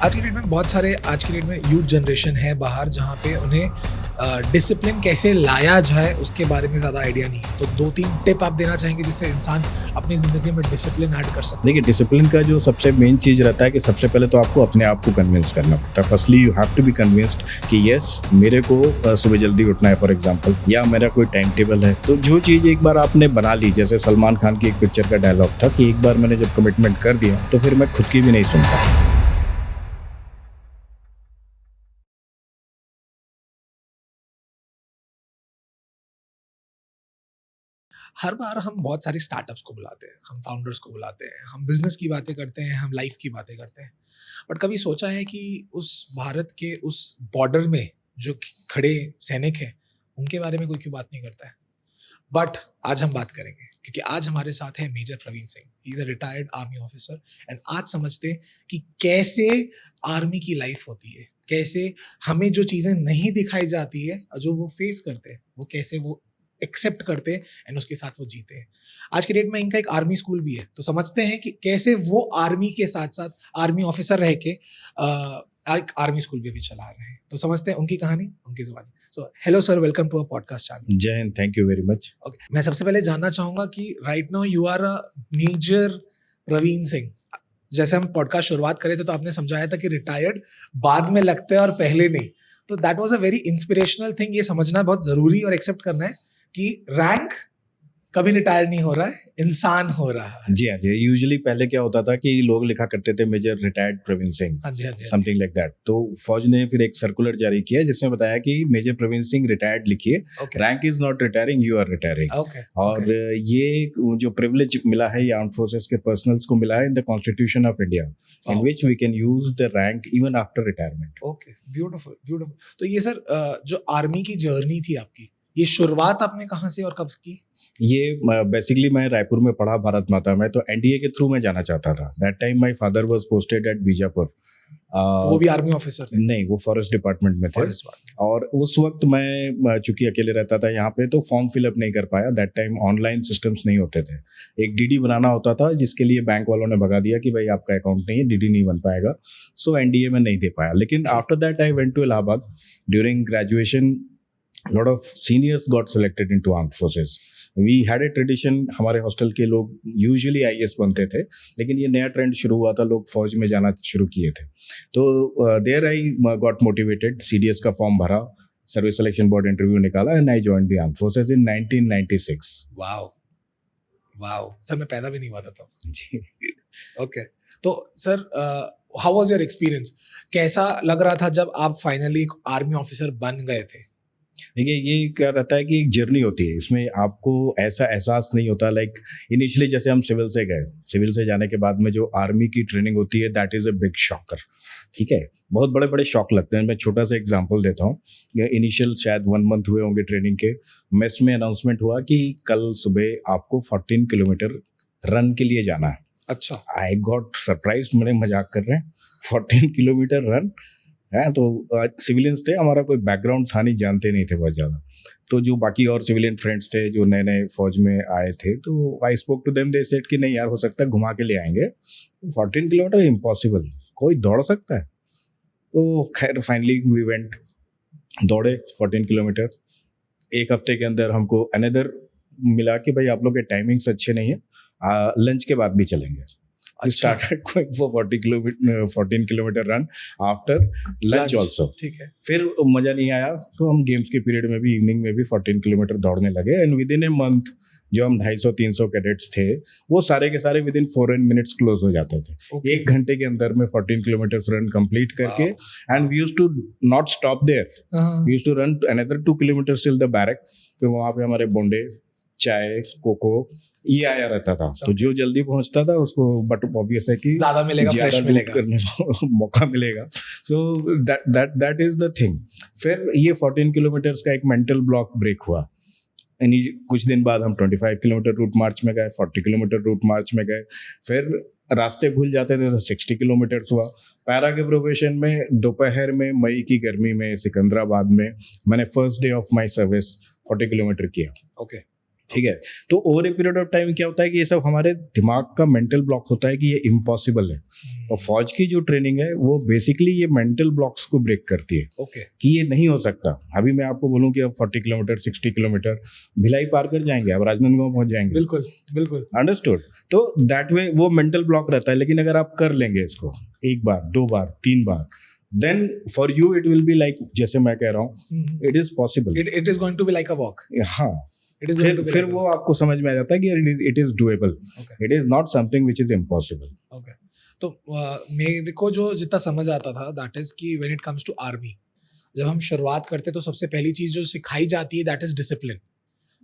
आज की डेट में बहुत सारे आज की डेट में यूथ जनरेशन है बाहर जहाँ पे उन्हें डिसिप्लिन कैसे लाया जाए उसके बारे में ज़्यादा आइडिया नहीं है। तो 2-3 टिप आप देना चाहेंगे जिससे इंसान अपनी ज़िंदगी में डिसिप्लिन ऐड कर सके? देखिए, डिसिप्लिन का जो सबसे मेन चीज़ रहता है कि सबसे पहले तो आपको अपने आप को कन्विंस करना पड़ता है। Firstly you have to be convinced कि यस, मेरे को सुबह जल्दी उठना है फॉर एग्जांपल, या मेरा कोई टाइम टेबल है। तो जो चीज़ एक बार आपने बना ली, जैसे सलमान खान की एक पिक्चर का डायलॉग था कि एक बार मैंने जब कमिटमेंट कर दिया तो फिर मैं खुद की भी नहीं सुनता। हर बार हम बहुत सारे स्टार्टअप्स को बुलाते हैं, हम फाउंडर्स को बुलाते हैं, हम बिज़नेस की बातें करते हैं, हम लाइफ़ की बातें करते हैं। बट कभी सोचा है कि उस भारत के उस बॉर्डर में जो खड़े सैनिक हैं, उनके बारे में कोई क्यों बात नहीं करता है? बट आज हम बात करेंगे क्योंकि आज हमारे साथ है major Praveen Singh. He is a retired army officer and आज समझते हैं कि कैसे आर्मी की लाइफ होती है, कैसे हमें जो चीज़ें नहीं दिखाई जाती है, जो वो फेस करते हैं, वो कैसे वो एक्सेप्ट करते हैं एंड उसके साथ वो जीते हैं। आज की डेट में इनका एक आर्मी स्कूल भी है, तो समझते हैं कि कैसे वो आर्मी के साथ-साथ आर्मी ऑफिसर रह के एक आर्मी स्कूल भी अभी चला रहे हैं। तो समझते हैं उनकी कहानी, उनकी ज़ुबानी। So hello sir, welcome to our podcast channel. Jai Hind, thank you very much. Okay, मैं सबसे पहले जानना चाहूँगा कि right now you are a major Praveen Singh. जैसे हम पॉडकास्ट शुरुआत करे थे तो आपने समझाया था कि रिटायर्ड बाद में लगता है और पहले नहीं। तो that was a very inspirational thing. ये समझना बहुत ज़रूरी और एक्सेप्ट करना है कि रैंक कभी रिटायर नहीं हो रहा है, इंसान हो रहा है। जी हाँ जी, यूजुअली पहले क्या होता था कि लोग लिखा करते थे मेजर रिटायर्ड प्रवीण सिंह, हाँ जी, हाँ जी, हाँ जी। Something like that. तो फौज ने फिर एक सर्कुलर जारी किया जिसमें बताया कि मेजर प्रवीण सिंह रिटायर्ड लिखिए, okay, rank is not retiring, you are retiring. Okay, और ओके, ये जो प्रिविलेज मिला है ये आर्म फोर्सेस के पर्सनल्स को मिला है in the constitution of India, in wow! Which we can use the rank even after retirement. Okay, beautiful, beautiful. तो ये सर जो आर्मी की जर्नी थी आपकी, ये शुरुआत आपने कहाँ से और कब की? ये बेसिकली मैं रायपुर में पढ़ा भारत माता में, तो एनडीए के थ्रू मैं जाना चाहता था। That time my father was posted at Bijapur. तो वो भी आर्मी ऑफिसर थे? नहीं, वो फॉरेस्ट डिपार्टमेंट में थे। Forest department. और उस वक्त मैं चूंकि अकेले रहता था यहाँ पे, तो फॉर्म फिलअप नहीं कर पाया। दैट टाइम ऑनलाइन सिस्टम्स नहीं होते थे। एक डीडी बनाना होता था जिसके लिए बैंक वालों ने भगा दिया कि भाई आपका अकाउंट नहीं है, डीडी नहीं बन पाएगा। सो एनडीए में नहीं दे पाया। लेकिन after that I went to Allahabad during graduation. lot of seniors got selected into armed forces. We had a tradition, हमारे हॉस्टल के लोग यूजुअली आईएएस बनते थे, लेकिन ये नया ट्रेंड शुरू हुआ था, लोग फौज में जाना शुरू किए थे। तो there I got motivated, CDS का फॉर्म भरा, सर्विस सिलेक्शन बोर्ड इंटरव्यू निकाला and I joined the armed forces in 1996। Wow! Wow! Sir मैं पैदा भी नहीं हुआ था तब। जी। ओके। तो sir how was your experience? कैसा लग रहा था जब आप फाइनली एक आर्मी ऑफिसर बन गए थे? देखिए, ये क्या रहता है कि एक जर्नी होती है, इसमें आपको ऐसा एहसास नहीं होता। लाइक इनिशियली जैसे हम सिविल से गए, सिविल से जाने के बाद में जो आर्मी की ट्रेनिंग होती है, that is a big shocker. ठीक है, बहुत बड़े बड़े शॉक लगते हैं। मैं छोटा सा एग्जांपल देता हूँ। इनिशियल शायद 1 मंथ हुए होंगे ट्रेनिंग के, मेस में अनाउंसमेंट हुआ कि कल सुबह आपको 14 किलोमीटर रन के लिए जाना है। अच्छा। आई गॉट सरप्राइज, मैंने मजाक कर रहे हैं, 14 किलोमीटर रन है। तो सिविलियंस थे, हमारा कोई बैकग्राउंड था नहीं, जानते नहीं थे बहुत ज़्यादा। तो जो बाकी और सिविलियन फ्रेंड्स थे जो नए नए फौज में आए थे, तो I spoke to them, they said कि नहीं यार, हो सकता है घुमा के ले आएंगे, 14 किलोमीटर इम्पॉसिबल, कोई दौड़ सकता है? तो खैर फाइनली वी वेंट, दौड़े 14 किलोमीटर। एक हफ्ते के अंदर हमको अनदर मिला कि भाई आप लोग के टाइमिंग्स अच्छे नहीं है, लंच के बाद भी चलेंगे। We अच्छा। started going for 14 kilometre run after lunch also. ठीक है। फिर मजा नहीं आया, तो हम गेम्स के पीरियड में भी, इवनिंग में भी 14 किलोमीटर दौड़ने लगे। And with in a month जो हम 250-300 कैडेट्स थे, वो सारे के सारे विद इन 4 मिनट्स क्लोज हो जाते थे। ओके। 1 घंटे के अंदर में 14 किलोमीटर रन कंप्लीट करके। And we used to not stop there, हाँ। We used to run another 2 kilometre till the barrack. फिर वहाँ पे हमारे बोंडे, चाय, कोको ये आया रहता था। तो जो जल्दी पहुंचता था उसको, बट ऑब्वियस है कि ज़्यादा मिलेगा, ज्यादा फ्रेश लूट मिलेगा। करने को मौका मिलेगा। So that is the thing. फिर ये 14 किलोमीटर्स का एक मेंटल ब्लॉक ब्रेक हुआ। यानी कुछ दिन बाद हम 25 किलोमीटर रूट मार्च में गए, 40 किलोमीटर रूट मार्च में गए। फिर रास्ते भूल जाते थे तो 60 किलोमीटर्स हुआ। पैरा के प्रोफेशन में दोपहर में, मई की गर्मी में, सिकंदराबाद में मैंने first day of my service 40 kilometre किया। ओके। ठीक है। तो over a period of time क्या होता है कि ये सब हमारे दिमाग का मेंटल ब्लॉक होता है कि ये इम्पॉसिबल है। और फौज की जो ट्रेनिंग है वो बेसिकली ये मेंटल ब्लॉक्स को ब्रेक करती है ओके कि ये नहीं हो सकता। अभी मैं आपको बोलूं कि अब 40 किलोमीटर 60 किलोमीटर भिलाई पार कर जाएंगे, अब राजनांदगांव पहुंच जाएंगे। बिल्कुल बिल्कुल अंडरस्टूड। तो दैट वे वो मेंटल ब्लॉक रहता है। लेकिन अगर आप कर लेंगे इसको एक बार, दो बार, तीन बार, then for you it will be like, जैसे मैं कह रहा हूँ, it is possible. It is going to be like a walk. हाँ, it is going to be फिर वो आपको समझ में आ जाता है कि it is doable, it is not something which is impossible. Okay. तो मेरे को जो जितना समझ आता था दैट इज कि when it comes to army, जब हम शुरुआत करते तो सबसे पहली चीज जो सिखाई जाती है दैट इज डिसिप्लिन।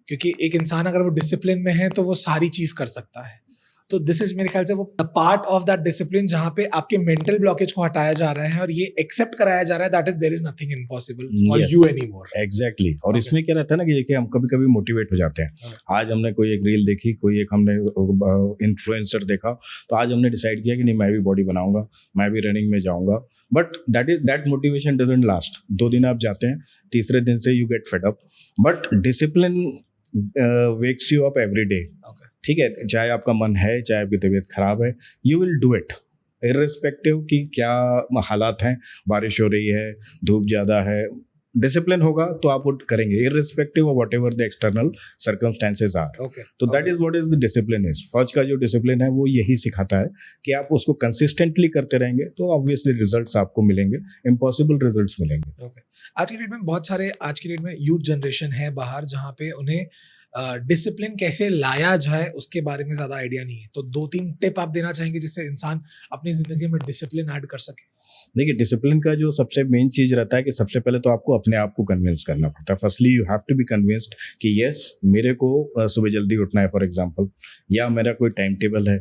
क्योंकि एक इंसान अगर वो डिसिप्लिन में है तो वो सारी चीज कर सकता है। तो दिस इज मेरे ख्याल से वो पार्ट ऑफ दैट डिसिप्लिन जहां पे आपके मेंटल ब्लॉकेज को हटाया जा रहा है और ये एक्सेप्ट कराया जा रहा है that is there is nothing impossible for you anymore. Exactly. और Okay. इसमें क्या रहता है ना कि देखिए हम कभी कभी मोटिवेट हो जाते हैं। Okay. आज हमने कोई एक रील देखी, कोई एक हमने इन्फ्लुएंसर देखा, तो आज हमने डिसाइड किया कि नहीं मैं भी बॉडी बनाऊंगा, मैं भी रनिंग में जाऊंगा। But that motivation doesn't last. 2 दिन आप जाते हैं, तीसरे दिन से you get fed up. But discipline wakes you up every day. Okay. ठीक है, चाहे आपका मन है, चाहे आपकी तबीयत खराब है, you will do it irrespective कि क्या हालात हैं, बारिश हो रही है, धूप ज़्यादा है। डिसिप्लिन होगा तो आप वो करेंगे irrespective of whatever the external circumstances are. Okay. तो that is what is the discipline is. फौज का जो डिसिप्लिन है वो यही सिखाता है कि आप उसको कंसिस्टेंटली करते रहेंगे तो ऑब्वियसली रिजल्ट्स आपको मिलेंगे, इम्पॉसिबल रिजल्ट्स मिलेंगे। Okay. आज की डेट में बहुत सारे, आज की डेट में यूथ जनरेशन है बाहर जहाँ पे उन्हें डिसिप्लिन कैसे लाया जाए उसके बारे में ज्यादा आइडिया नहीं है। तो 2-3 टिप आप देना चाहेंगे जिससे इंसान अपनी जिंदगी में डिसिप्लिन ऐड कर सके? देखिए, डिसिप्लिन का जो सबसे मेन चीज रहता है कि सबसे पहले तो आपको अपने आप को कन्विंस करना पड़ता है। Firstly you have to be convinced कि यस मेरे को सुबह जल्दी उठना है फॉर एग्जांपल, या मेरा कोई टाइम टेबल है।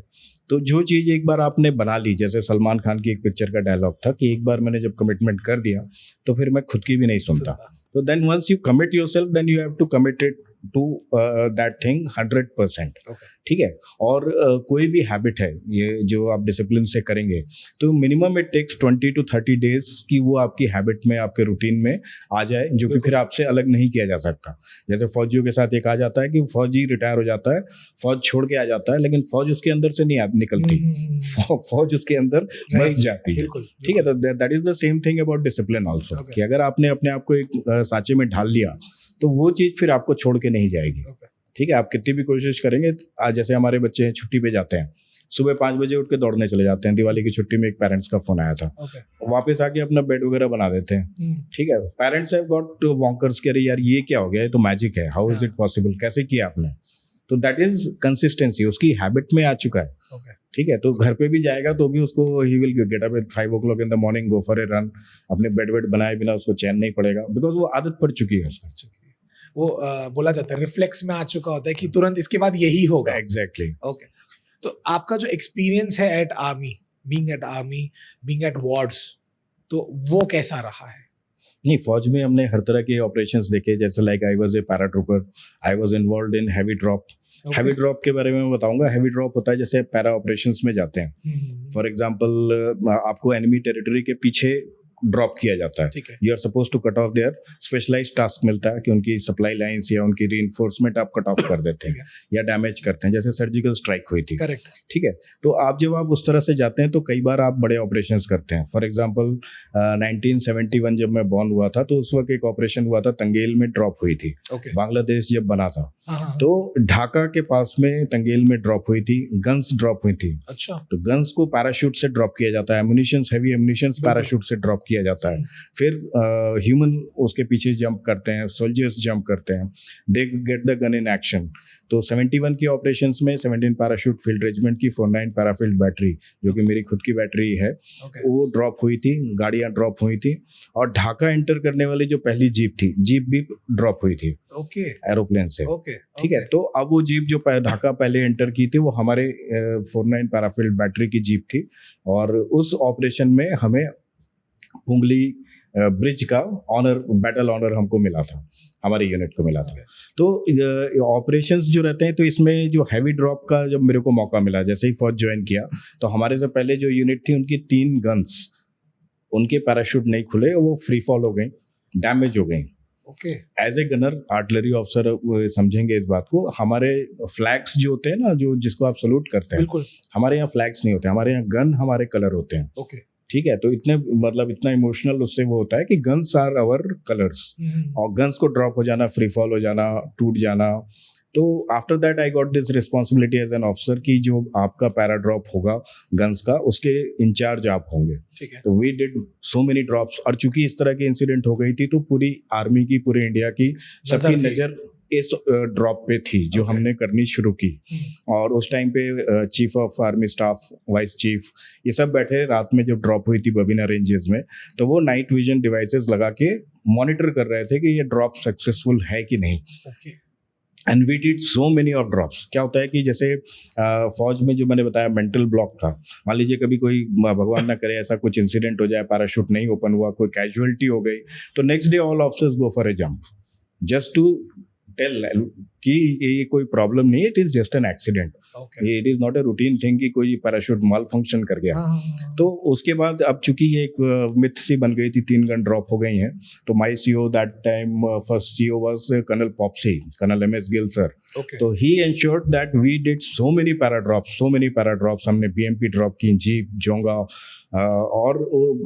तो जो चीज़ एक बार आपने बना ली, जैसे सलमान खान की एक पिक्चर का डायलॉग था कि एक बार मैंने जब कमिटमेंट कर दिया तो फिर मैं खुद की भी नहीं सुनता। तो then once you commit yourself then you have to commit it to that thing 100%। ठीक है। और कोई भी हैबिट है ये जो आप डिसिप्लिन से करेंगे तो minimum it takes 20 to 30 days कि वो आपकी हैबिट में, आपके रूटीन में आ जाए, जो कि फिर आपसे अलग नहीं किया जा सकता। जैसे फौजियों के साथ एक आ जाता है कि फौजी रिटायर हो जाता है, फौज छोड़ के आ जाता है, लेकिन फौज उसके अंदर से नहीं निकलती, फौज उसके अंदर बस जाती है। ठीक है। तो that is the same thing about discipline also कि अगर आपने अपने आप को एक सांचे में ढाल लिया तो वो चीज़ फिर आपको छोड़ के नहीं जाएगी। ठीक है। आप कितनी भी कोशिश करेंगे, आज जैसे हमारे बच्चे छुट्टी पे जाते हैं, सुबह 5 बजे उठ के दौड़ने चले जाते हैं। दिवाली की छुट्टी में एक पेरेंट्स का फोन आया था, वापस आके अपना बेड वगैरह बना देते हैं। ठीक है। पेरेंट्स हैव गॉट वॉन्कर्स के, अरे यार ये क्या हो गया, ये तो मैजिक है, हाउ इज इट पॉसिबल, कैसे किया आपने? तो दैट इज कंसिस्टेंसी, उसकी हैबिट में आ चुका है। ठीक है। तो घर पे भी जाएगा तो भी उसको he will get up at 5 o'clock in the morning, go for A run. अपने बेड वेड बनाए बिना उसको चैन नहीं पड़ेगा, बिकॉज वो आदत पड़ चुकी है उसको। वो बोला जाता है रिफ्लेक्स में आ चुका होता है कि तुरंत इसके बाद यही होगा। एग्जैक्टली। ओके। तो आपका जो एक्सपीरियंस है at army, being at wards, तो वो कैसा रहा है? नहीं, फौज में हमने हर तरह के ऑपरेशंस देखे। जैसे like I was a paratrooper, I was involved in heavy drop. Heavy drop के बारे में मैं बताऊंगा। हैवी ड्रॉप होता है जैसे पैरा ऑपरेशंस में जाते हैं, फॉर एग्जांपल आपको एनिमी टेरिटरी के पीछे ड्रॉप किया जाता है। You are suppose to cut off there, specialised task मिलता है कि उनकी सप्लाई लाइंस या उनकी रीइंफोर्समेंट आप कट ऑफ कर देते हैं या डैमेज करते हैं, जैसे सर्जिकल स्ट्राइक हुई थी। करेक्ट। ठीक है। तो आप जब आप उस तरह से जाते हैं तो कई बार आप बड़े ऑपरेशंस करते हैं। फॉर एग्जांपल 1971 जब मैं बॉर्न हुआ था तो उस वक्त एक ऑपरेशन हुआ था, तंगेल में ड्रॉप हुई थी। बांग्लादेश जब बना था तो ढाका के पास में तंगेल में ड्रॉप हुई थी, गन्स ड्रॉप हुई थी। अच्छा। तो गन्स को पैराशूट से ड्रॉप किया जाता है, एमुनिशंस, हेवी एमुनिशंस पैराशूट से ड्रॉप किया जाता है। फिर ह्यूमन उसके पीछे जंप करते हैं, सोल्जर्स जंप करते हैं, they get the gun in action. तो 71 की ऑपरेशंस में 17 पैराशूट फील्ड रेजिमेंट की 49 पैराफील्ड बैटरी, जो कि मेरी खुद की बैटरी है, वो ड्रॉप हुई थी, गाड़ियां ड्रॉप हुई थी। और ढाका एंटर करने वाली जो पहली जीप थी, जीप भी ड्रॉप हुई थी एरोप्लेन से। ठीक है। तो अब वो जीप जो ढाका पहले एंटर की थी वो हमारे 49 पैराफील्ड बैटरी की जीप थी। और उस ऑपरेशन में हमें पुंगली ब्रिज का ऑनर, बैटल ऑनर हमको मिला था, हमारे यूनिट को मिला था। तो ऑपरेशंस जो रहते हैं, तो इसमें जो हैवी ड्रॉप का जब मेरे को मौका मिला, जैसे ही फौज ज्वाइन किया तो हमारे से पहले जो यूनिट थी उनकी 3 गन्स, उनके पैराशूट नहीं खुले, वो फ्री फॉल हो गई, डैमेज हो गई। Okay. As a gunner artillery officer समझेंगे इस बात को, हमारे फ्लैग्स जो होते हैं ना, जो जिसको आप सल्यूट करते हैं, बिल्कुल। हमारे यहाँ फ्लैग्स नहीं होते, हमारे यहाँ गन हमारे कलर होते हैं। ओके। ठीक है, तो इतने मतलब इतना इमोशनल उससे वो होता है कि गन्स आर आवर कलर्स, और गन्स को ड्रॉप हो जाना, फ्री फॉल हो जाना, टूट जाना, तो after that I got this responsibility as an officer कि जो आपका पैरा ड्रॉप होगा गन्स का, उसके इंचार्ज आप होंगे। ठीक है। तो we did so many drops, और चूंकि इस तरह की इंसिडेंट हो गई थी तो पूरी आर्मी की, पूरे इंडिया की सबकी नजर थी। नज़र इस ड्रॉप पे थी जो Okay. हमने करनी शुरू की। और उस टाइम पे chief of army staff, vice chief, ये सब बैठे रात में जब ड्रॉप हुई थी बबीना रेंजेस में, तो वो नाइट विजन डिवाइसेस लगा के मॉनिटर कर रहे थे कि ये ड्रॉप सक्सेसफुल है कि नहीं। Okay. And we did so many of drops. क्या होता है कि जैसे फौज में जो मैंने बताया मेंटल ब्लॉक का, मान लीजिए कभी कोई भगवान ना करे ऐसा कुछ इंसिडेंट हो जाए, पैराशूट नहीं ओपन हुआ, कोई कैजुअलिटी हो गई, तो next day all officers go for a jump just to tell कि ये कोई प्रॉब्लम नहीं है, it is just an accident, okay. It is not a routine thing कि कोई पैराशूट माल फंक्शन कर गया। तो उसके बाद अब चूंकि ये एक मिथ सी बन गई थी, 3 गन ड्रॉप हो गई हैं, तो my CEO that time, first CEO was colonel Popsy, colonel MS Gill sir. Okay. तो he ensured that we did so many para drops, हमने बीएमपी ड्रॉप की, जीप, जोंगा, और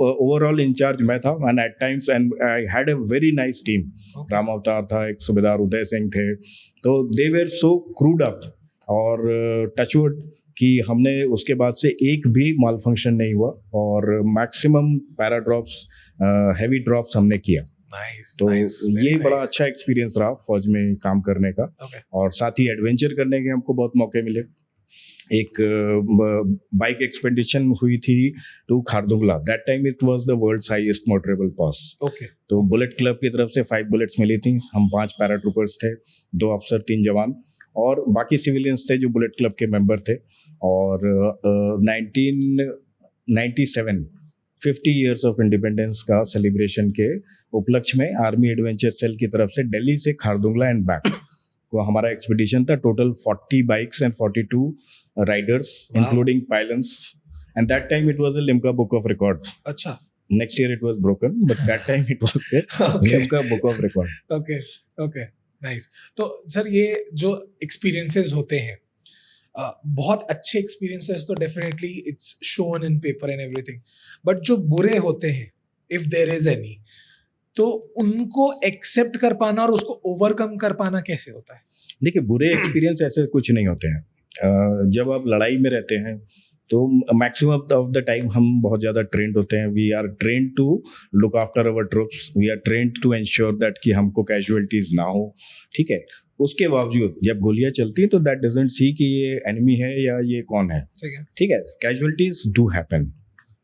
ओवरऑल इंचार्ज मैं था। And at times and I had a very nice team, Ram Avtar था, एक सूबेदार उदय सिंह थे, तो they were so crude up, और टचवुड कि हमने उसके बाद से एक भी माल फंक्शन नहीं हुआ, और maximum para drops, heavy drops हमने किया। Nice, तो nice, ये very बड़ा nice. अच्छा एक्सपीरियंस रहा फौज में काम करने का। Okay. और साथ ही एडवेंचर करने के हमको बहुत मौके मिले। एक बाइक एक्सपेडिशन हुई थी to Khardungla, that time it was the world's highest motorable pass. Okay. तो बुलेट क्लब की तरफ से 5 बुलेट्स मिली थी, हम 5 पैराट्रूपर्स थे, 2 अफसर, 3 जवान, और बाकी सिविलियंस थे जो बुलेट क्लब के मेंबर थे। और 1997 50 इयर्स ऑफ इंडिपेंडेंस का सेलिब्रेशन के उपलक्ष्य में आर्मी एडवेंचर सेल की तरफ से दिल्ली से खारदुंगला एंड बैक को हमारा एक्सपीडिशन था। Total 40 bikes and 42 riders including pilots, and that time it was a Limca book of record. अच्छा। Next year it was broken, but that time it was Limca book of record. Okay. Okay, nice. तो sir ये जो experiences होते हैं, बहुत अच्छे experiences तो definitely it's shown in paper and everything, but जो बुरे होते हैं, इफ देयर इज एनी, तो उनको एक्सेप्ट कर पाना और उसको ओवरकम कर पाना कैसे होता है? देखिए, बुरे एक्सपीरियंस ऐसे कुछ नहीं होते हैं। जब आप लड़ाई में रहते हैं तो मैक्सिमम ऑफ द टाइम हम बहुत ज़्यादा ट्रेंड होते हैं। We are trained to look after our troops, we are trained to ensure that कि हमको कैजुअलिटीज ना हो। ठीक है, उसके बावजूद जब गोलियां चलती हैं तो दैट डजंट सी कि ये एनिमी है या ये कौन है। ठीक है, कैजुअलिटीज डू हैपन,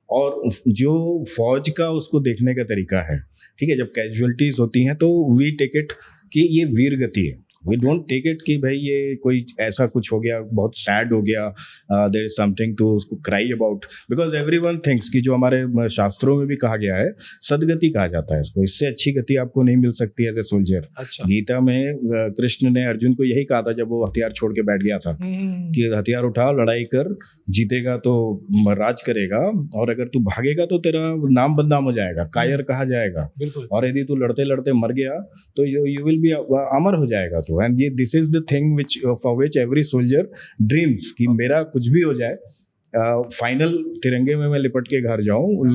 और जो फौज का उसको देखने का तरीका है, ठीक है, जब कैजुअलिटीज होती हैं तो वी टेक इट कि ये वीर गति है। वी डोंट टेक इट कि भाई ये कोई ऐसा कुछ हो गया, बहुत सैड हो गया, देयर इज समथिंग टू उसको cry about, because everyone thinks कि जो हमारे शास्त्रों में भी कहा गया है, सदगति कहा जाता है इसको, इससे अच्छी गति आपको नहीं मिल सकती एज ए सोल्जर। अच्छा। गीता में कृष्ण ने अर्जुन को यही कहा था जब वो हथियार छोड़ के बैठ गया था कि हथियार उठा, लड़ाई कर, जीतेगा तो राज करेगा, और अगर तू भागेगा तो तेरा नाम बदनाम हो जाएगा, कायर कहा जाएगा, और यदि तू लड़ते लड़ते मर गया तो यू विल बी अमर हो जाएगा। तो एंड ये this is the thing which for which every soldier dreams कि मेरा कुछ भी हो जाए, फाइनल तिरंगे में मैं लिपट के घर जाऊं,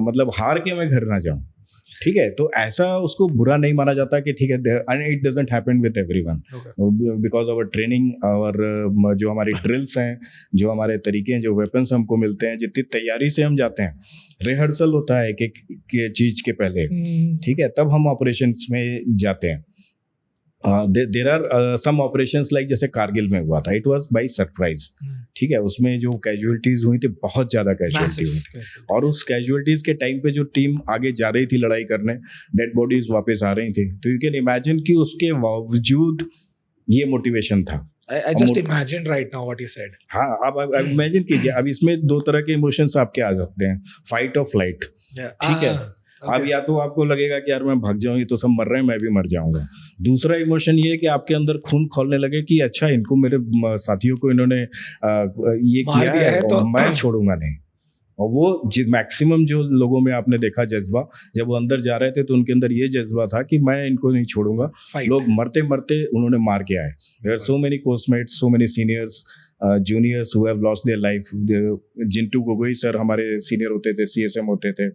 मतलब हार के मैं घर ना जाऊं। ठीक है, तो ऐसा उसको बुरा नहीं माना जाता कि ठीक है, and it doesn't happen with everyone because our training, और जो हमारी ड्रिल्स हैं, जो हमारे तरीके हैं, जो वेपन्स हमको मिलते हैं, जितनी तैयारी से हम जाते हैं, रिहर्सल होता है एक चीज के पहले। ठीक है, तब हम ऑपरेशंस में जाते हैं। There are some operations like जैसे कारगिल में हुआ था, इट वाज बाय सरप्राइज। ठीक है, उसमें जो कैजुअलिटीज हुई थी, बहुत ज्यादा कैजुअलिटी हुई थी, और उस कैजुअलिटीज के टाइम पे जो टीम आगे जा रही थी लड़ाई करने, डेड बॉडीज वापस आ रही थी, तो यू कैन इमेजिन कि उसके बावजूद ये मोटिवेशन था। I just imagined right now what you said. हाँ, आप इमेजिन कीजिए, अब इसमें 2 तरह के इमोशंस आपके आ सकते हैं, फाइट और फ्लाइट। ठीक है, अब या तो आपको लगेगा कि यार मैं भाग जाऊं, ये तो सब मर रहे हैं, मैं भी मर जाऊंगा। दूसरा इमोशन ये है कि आपके अंदर खून खौलने लगे कि अच्छा, इनको, मेरे साथियों को इन्होंने ये किया है तो मैं छोड़ूंगा नहीं। और वो मैक्सिमम जो लोगों में आपने देखा जज्बा, जब वो अंदर जा रहे थे तो उनके अंदर ये जज्बा था कि मैं इनको नहीं छोड़ूंगा। फाइट। लोग मरते मरते उन्होंने मार के आए। There are so many coursemates, so many seniors, juniors who have lost their life. Jintu Gogoi sir हमारे सीनियर होते थे, सीएसएम होते थे,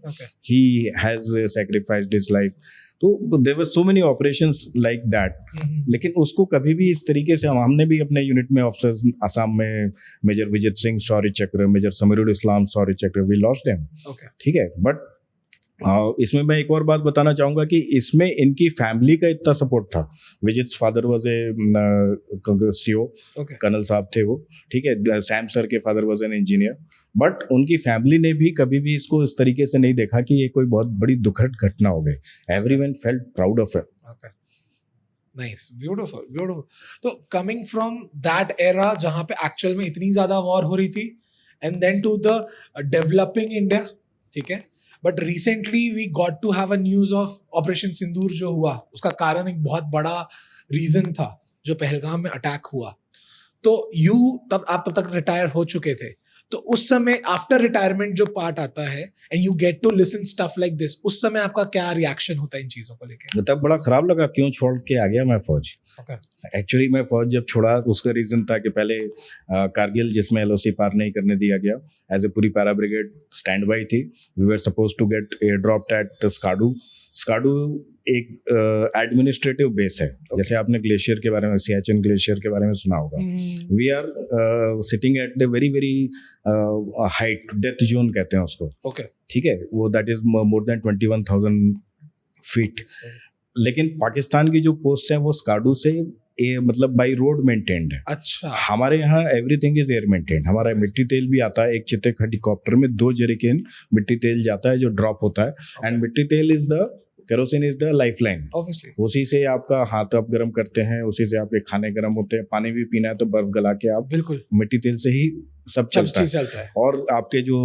he has sacrificed his life. तो there were so many operations like that. लेकिन उसको कभी भी इस तरीके से हमने भी अपने यूनिट में ऑफिसर्स, आसाम में मेजर विजित सिंह शौर्य चक्र, मेजर समीरुल इस्लाम शौर्य चक्र, वी लॉस्ट देम। ठीक है, बट इसमें मैं एक और बात बताना चाहूंगा कि इसमें इनकी फैमिली का इतना सपोर्ट था। Visits father was a CO, colonel साहब थे वो, ठीक है। सैम सर के father was an engineer, but उनकी फैमिली ने भी कभी भी इसको इस तरीके से नहीं देखा कि ये कोई बहुत बड़ी दुखद घटना हो गई। Everyone felt proud of it. Nice, beautiful, beautiful. तो कमिंग फ्रॉम दैट एरा जहां पे एक्चुअल में इतनी ज्यादा वॉर हो रही थी, and then to the developing India, ठीक है, but recently we got to have a news of operation Sindoor जो हुआ, उसका कारण एक बहुत बड़ा रीजन था जो पहलगाम में अटैक हुआ। तो आप तब तक रिटायर हो चुके थे, तो उस समय आफ्टर रिटायरमेंट जो पार्ट आता है and you get to listen stuff like this, उस समय आपका क्या रिएक्शन होता है इन चीजों को लेके? तब बड़ा खराब लगा, क्यों छोड़ के आ गया मैं फौज। एक्चुअली मैं फौज जब छोड़ा उसका रीजन था कि पहले कारगिल, जिसमें एलओसी पार नहीं करने दिया गया, एज ए पूरी पैरा ब्रिगेड स्टैंड बाई थी। We were suppose to get air dropped at Skardu. Skardu एक एडमिनिस्ट्रेटिव बेस है। जैसे आपने ग्लेशियर के बारे में, सियाचिन ग्लेशियर के बारे में सुना होगा। We are sitting at the very very height, death zone कहते हैं उसको, ठीक है, वो that is more than 21,000 feet. लेकिन पाकिस्तान की जो पोस्ट है वो स्काडू से मतलब बाई रोड मेंटेन्ड है। अच्छा। हमारे यहाँ एवरीथिंग इज एयर मेंटेन्ड। हमारा मिट्टी तेल भी आता है, एक चितेक हेलीकॉप्टर में 2 जेरिकेन मिट्टी तेल जाता है जो ड्रॉप होता है। एंड मिट्टी तेल is the, kerosene is the life line. उसी से आपका हाथ आप गर्म करते हैं, उसी से आपके खाने गर्म होते हैं, पानी भी पीना है तो बर्फ गला के आप, बिल्कुल मिट्टी तेल से ही सब चलता है। और आपके जो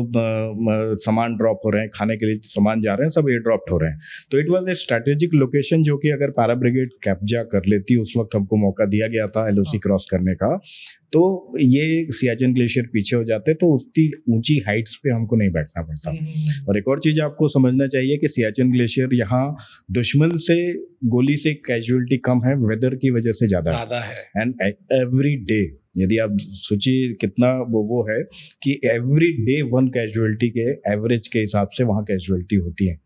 सामान ड्रॉप हो रहे हैं, खाने के लिए सामान जा रहे हैं, सब एयर ड्रॉप हो रहे हैं। तो it was a strategic location जो कि अगर पैरा ब्रिगेड कैप्चा कर लेती, उस वक्त हमको मौका दिया गया था एलओसी क्रॉस करने का, तो ये सियाचिन ग्लेशियर पीछे हो जाते तो उतनी ऊंची हाइट्स पे हमको नहीं बैठना पड़ता। और एक और चीज आपको समझना चाहिए कि सियाचिन ग्लेशियर यहाँ दुश्मन से गोली से कैजुअलिटी कम है, वेदर की वजह से ज्यादा है। एंड एवरी डे, यदि आप सोचिए कितना वो है कि एवरी डे 1 कैजुअलिटी के एवरेज के हिसाब से वहाँ कैजुअलिटी होती है।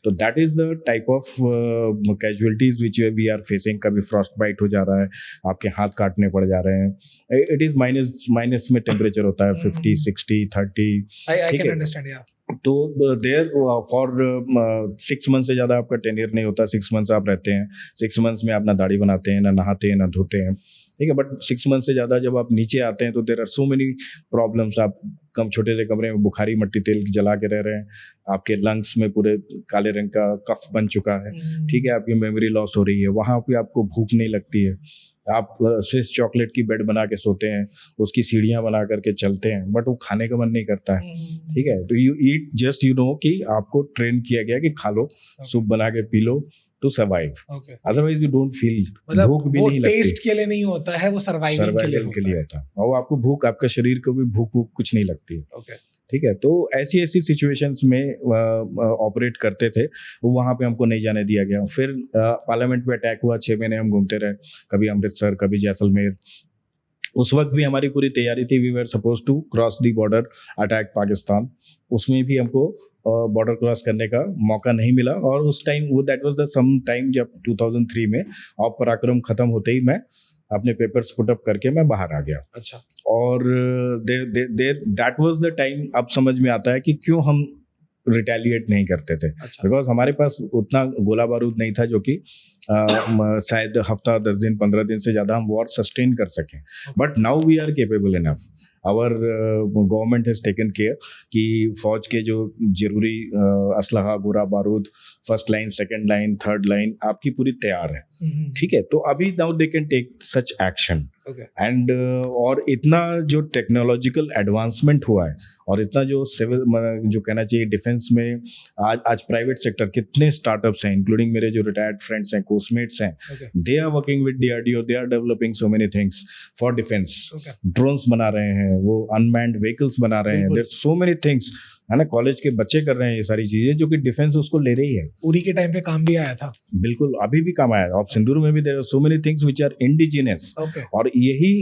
तो that is the type of casualties which we are facing. कभी फ्रॉस्ट बाइट हो जा रहा है, आपके हाथ काटने पड़ जा रहे हैं। इट इज माइनस में टेम्परेचर होता है 50, 60, 30। आई कैन अंडरस्टैंड, या। तो देयर फॉर 6 मंथ से ज़्यादा आपका टेन्योर नहीं होता। 6 मंथ्स आप रहते हैं, 6 मंथ्स में आप ना दाढ़ी बनाते हैं, ना नहाते हैं, ना धोते हैं, ठीक है। बट 6 मंथ से ज़्यादा जब आप नीचे आते हैं तो there are so many problems. आप छोटे से कमरे में बुखारी मट्टी तेल जला के रह रहे हैं, आपके लंग्स में पूरे काले रंग का कफ बन चुका है, ठीक है, आपकी मेमोरी लॉस हो रही है, वहाँ पे आपको भूख नहीं लगती है, आप स्विस चॉकलेट की बेड बना के सोते हैं, उसकी सीढ़ियाँ बना करके चलते हैं, बट वो खाने का मन नहीं करता है, ठीक है। तो you eat just you know कि आपको ट्रेन किया गया कि खा लो, सूप बना के पी लो to survive, otherwise you don't feel, भूख भी नहीं लगती। टेस्ट के लिए नहीं होता है, वो सर्वाइवल के लिए होता है। और आपको भूख, आपका शरीर को भी भूख कुछ नहीं लगती है, ठीक है। तो ऐसी सिचुएशंस में ऑपरेट करते थे, वहाँ पे हमको नहीं जाने दिया गया। फिर पार्लियामेंट पे अटैक हुआ, 6 महीने हम घूमते रहे, कभी अमृतसर, कभी जैसलमेर। उस वक्त भी हमारी पूरी तैयारी थी, we were suppose to cross the border, attack Pakistan. उसमें भी हमको बॉर्डर क्रॉस करने का मौका नहीं मिला। और उस टाइम वो that was the same time जब 2003 में ऑप पराक्रम खत्म होते ही मैं अपने पेपर्स पुट अप करके मैं बाहर आ गया। अच्छा। और दैट वाज द टाइम, अब समझ में आता है कि क्यों हम रिटेलिएट नहीं करते थे। बिकॉज हमारे पास उतना गोला बारूद नहीं था जो कि शायद हफ्ता 10 दिन 15 दिन से ज़्यादा हम वॉर सस्टेन कर सकें। But now we are capable enough. Our government has taken care कि फौज के जो जरूरी असलहा, गोला बारूद, first line, second line, third line आपकी पूरी तैयार है, ठीक है। तो अभी now they can take such action. And और इतना जो टेक्नोलॉजिकल एडवांसमेंट हुआ है और इतना जो सिविल, जो कहना चाहिए डिफेंस में आज प्राइवेट सेक्टर कितने स्टार्टअप्स हैं, इंक्लूडिंग मेरे जो रिटायर्ड फ्रेंड्स हैं, कोर्समेट्स हैं, they are working with DRDO, they are developing so many things for defence. Drones बना रहे हैं, वो अनमैन्ड व्हीकल्स बना रहे हैं, देयर सो मेनी थिंग्स है ना, कॉलेज के बच्चे कर रहे हैं ये सारी चीजें, जो कि डिफेंस उसको ले रही है। उरी के टाइम पे काम भी आया था। बिल्कुल, अभी भी काम आया। ऑफ सिंदूर में भी there are so many things which are indigenous, okay, और यही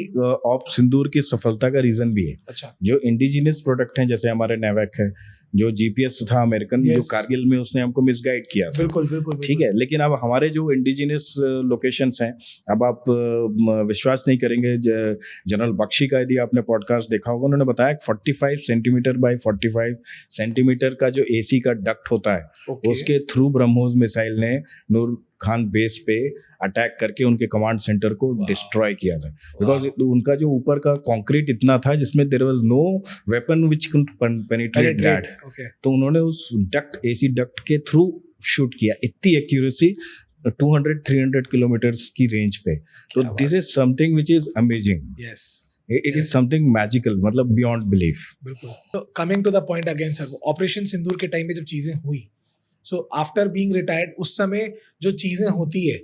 ऑफ सिंदूर की सफलता का रीजन भी है। अच्छा, जो इंडिजिनस प्रोडक्ट हैं, जैसे हमारे नेवैक है, जो जीपीएस था अमेरिकन, जो Yes. कारगिल में उसने हमको मिसगाइड किया था। बिल्कुल बिल्कुल ठीक है, लेकिन अब हमारे जो इंडिजिनस लोकेशंस हैं, अब आप विश्वास नहीं करेंगे, जनरल बख्शी का यदि आपने पॉडकास्ट देखा होगा, उन्होंने बताया 45 सेंटीमीटर बाय 45 सेंटीमीटर का जो एसी का डक्ट होता है, ओके, उसके थ्रू ब्रह्मोस मिसाइल ने नूर खान बेस पे अटैक करके उनके कमांड सेंटर को Wow. डिस्ट्रॉय किया था। बिकॉज उनका जो ऊपर का कंक्रीट इतना था जिसमें there was no weapon which could penetrate that, okay, तो उन्होंने उस डक्ट, एसी डक्ट के थ्रू शूट किया, इतनी एक्यूरेसी, 200-300 किलोमीटर्स की रेंज पे। तो this is something which is amazing, yes, it is something magical, मतलब बियॉन्ड बिलीफ। बिल्कुल। तो coming to the point again sir, operation Sindoor के टाइम पे जब चीजें हुई, सो आफ्टर बीइंग रिटायर्ड, उस समय जो चीजें होती है,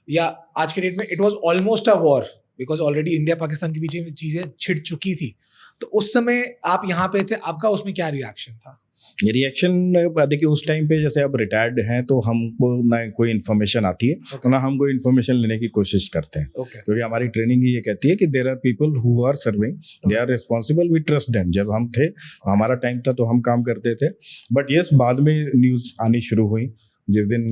या आज के डेट में, it was almost a war, because already India Pakistan के बीच में चीजें छिड़ चुकी थी। तो उस समय आप यहाँ पे थे, आपका उसमें क्या रिएक्शन था? रिएक्शन देखिए, उस टाइम पे जैसे अब रिटायर्ड हैं तो हमको ना कोई इन्फॉर्मेशन आती है, Okay. ना हम कोई इन्फॉर्मेशन लेने की कोशिश करते हैं, ओके, क्योंकि हमारी ट्रेनिंग ही ये कहती है कि there are people who are serving, they are responsible, we trust them. जब हम थे, हमारा टाइम था, तो हम काम करते थे। बट यस, बाद में न्यूज़ आनी शुरू हुई, जिस दिन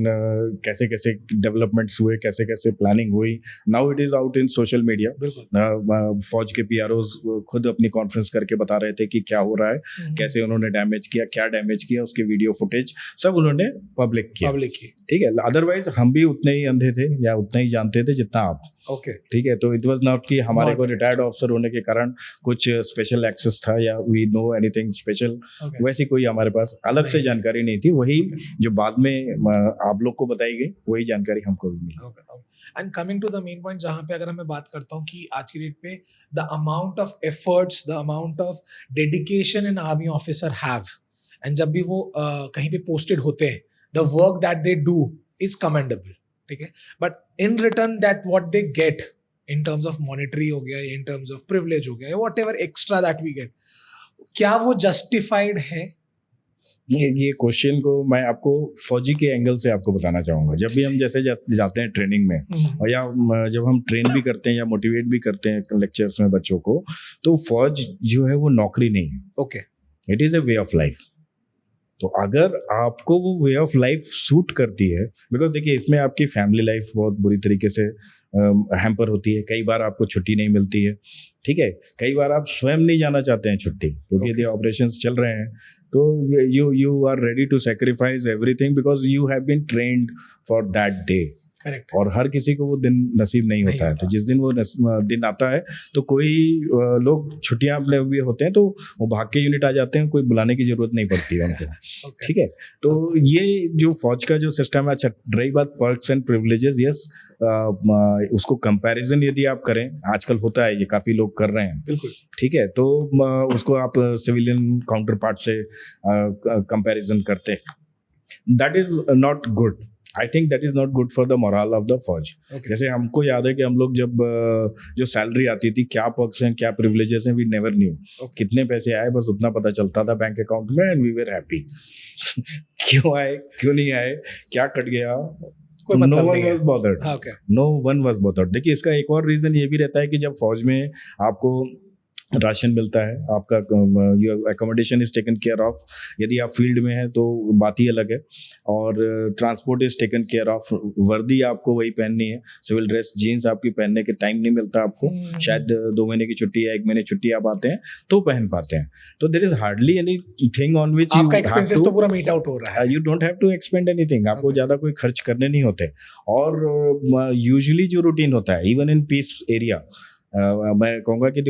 कैसे कैसे डेवलपमेंट्स हुए, कैसे कैसे प्लानिंग हुई। Now it is out in social media. बिल्कुल, फौज के पीआरओज खुद अपनी कॉन्फ्रेंस करके बता रहे थे कि क्या हो रहा है, कैसे उन्होंने डैमेज किया, क्या डैमेज किया, उसके वीडियो फुटेज सब उन्होंने पब्लिक किया। पब्लिक की, ठीक है, अदरवाइज हम भी उतने ही अंधे थे या उतना ही जानते थे जितना आप। ओके, ठीक है, तो इट वाज नॉट कि हमारे Not को an रिटायर्ड extra. ऑफिसर होने के कारण कुछ स्पेशल एक्सेस था या we know anything special, okay, वैसी कोई हमारे पास अलग से नहीं। जानकारी नहीं थी। वही Okay. जो बाद में आप लोग को बताई गई, वही जानकारी हमको भी मिली। And coming to the main point, जहां पे अगर मैं बात करता हूँ कि आज की डेट पे the amount of efforts, the amount of dedication in army officer have, and जब भी वो कहीं पे पोस्टेड होते हैं, the work that they do is commendable, ठीक है, but in return that what they get in terms of monetary हो गया, इन टर्म्स ऑफ प्रिविलेज हो गया, whatever extra that we get, क्या वो जस्टिफाइड है? ये क्वेश्चन को मैं आपको फौजी के एंगल से आपको बताना चाहूंगा। जब भी हम जैसे जाते हैं ट्रेनिंग में, और या जब हम ट्रेन भी करते हैं या मोटिवेट भी करते हैं लेक्चर्स में बच्चों को, तो फौज जो है वो नौकरी नहीं है, okay, it is a way of life. तो अगर आपको वो वे ऑफ लाइफ सूट करती है, बिकॉज देखिए इसमें आपकी फैमिली लाइफ बहुत बुरी तरीके से हैम्पर होती है, कई बार आपको छुट्टी नहीं मिलती है। ठीक है, कई बार आप स्वयं नहीं जाना चाहते हैं छुट्टी, क्योंकि यदि ऑपरेशंस चल रहे हैं तो you are ready to sacrifice everything because you have been trained for that day. Correct, और हर किसी को वो दिन नसीब नहीं होता है। तो जिस दिन वो दिन आता है तो कोई लोग छुट्टियां अपने भी होते हैं तो वो भाग के यूनिट आ जाते हैं, कोई बुलाने की जरूरत नहीं पड़ती है उनको। okay. ठीक है, तो ये जो फौज का जो सिस्टम है। अच्छा, रही बात पर्क्स एंड प्रिविलेजेस, यस, उसको कंपैरिजन यदि आप करें, आजकल होता है, ये काफी लोग कर रहे हैं, बिल्कुल, ठीक है, तो उसको आप सिविलियन काउंटर पार्ट से कंपैरिजन करते हैं, that is not good. I think that is not good for the moral of the फौज। okay. जैसे हमको याद है कि हम लोग जब जो सैलरी आती थी, क्या पर्क्स हैं, क्या प्रिविलेजेस हैं, वी नेवर न्यू। Okay. कितने पैसे आए बस उतना पता चलता था बैंक अकाउंट में, एंड वी वर हैप्पी। क्यों आए, क्यों नहीं आए, क्या कट गया, कोई नो मतलब वन नहीं है। वाज बॉदर्ड, हाँ, okay. No one was bothered. देखिए इसका एक और रीजन ये भी रहता है कि जब फौज में आपको राशन मिलता है, आपका accommodation is taken care of, यदि आप फील्ड में हैं तो बात ही अलग है, और transport is taken care of, वर्दी आपको वही पहननी है, सिविल ड्रेस जीन्स आपकी पहनने के टाइम नहीं मिलता आपको, शायद 2 महीने की छुट्टी या 1 महीने छुट्टी आप आते हैं तो पहन पाते हैं। तो there is hardly any thing on which आपका एक्सपेंसेस तो पूरा मीट आउट हो रहा है, you don't have to expend anything, आपको Okay. ज्यादा कोई खर्च करने नहीं होते। और यूजुअली जो रूटीन होता है, इवन इन पीस एरिया, मैं कहूँगा कि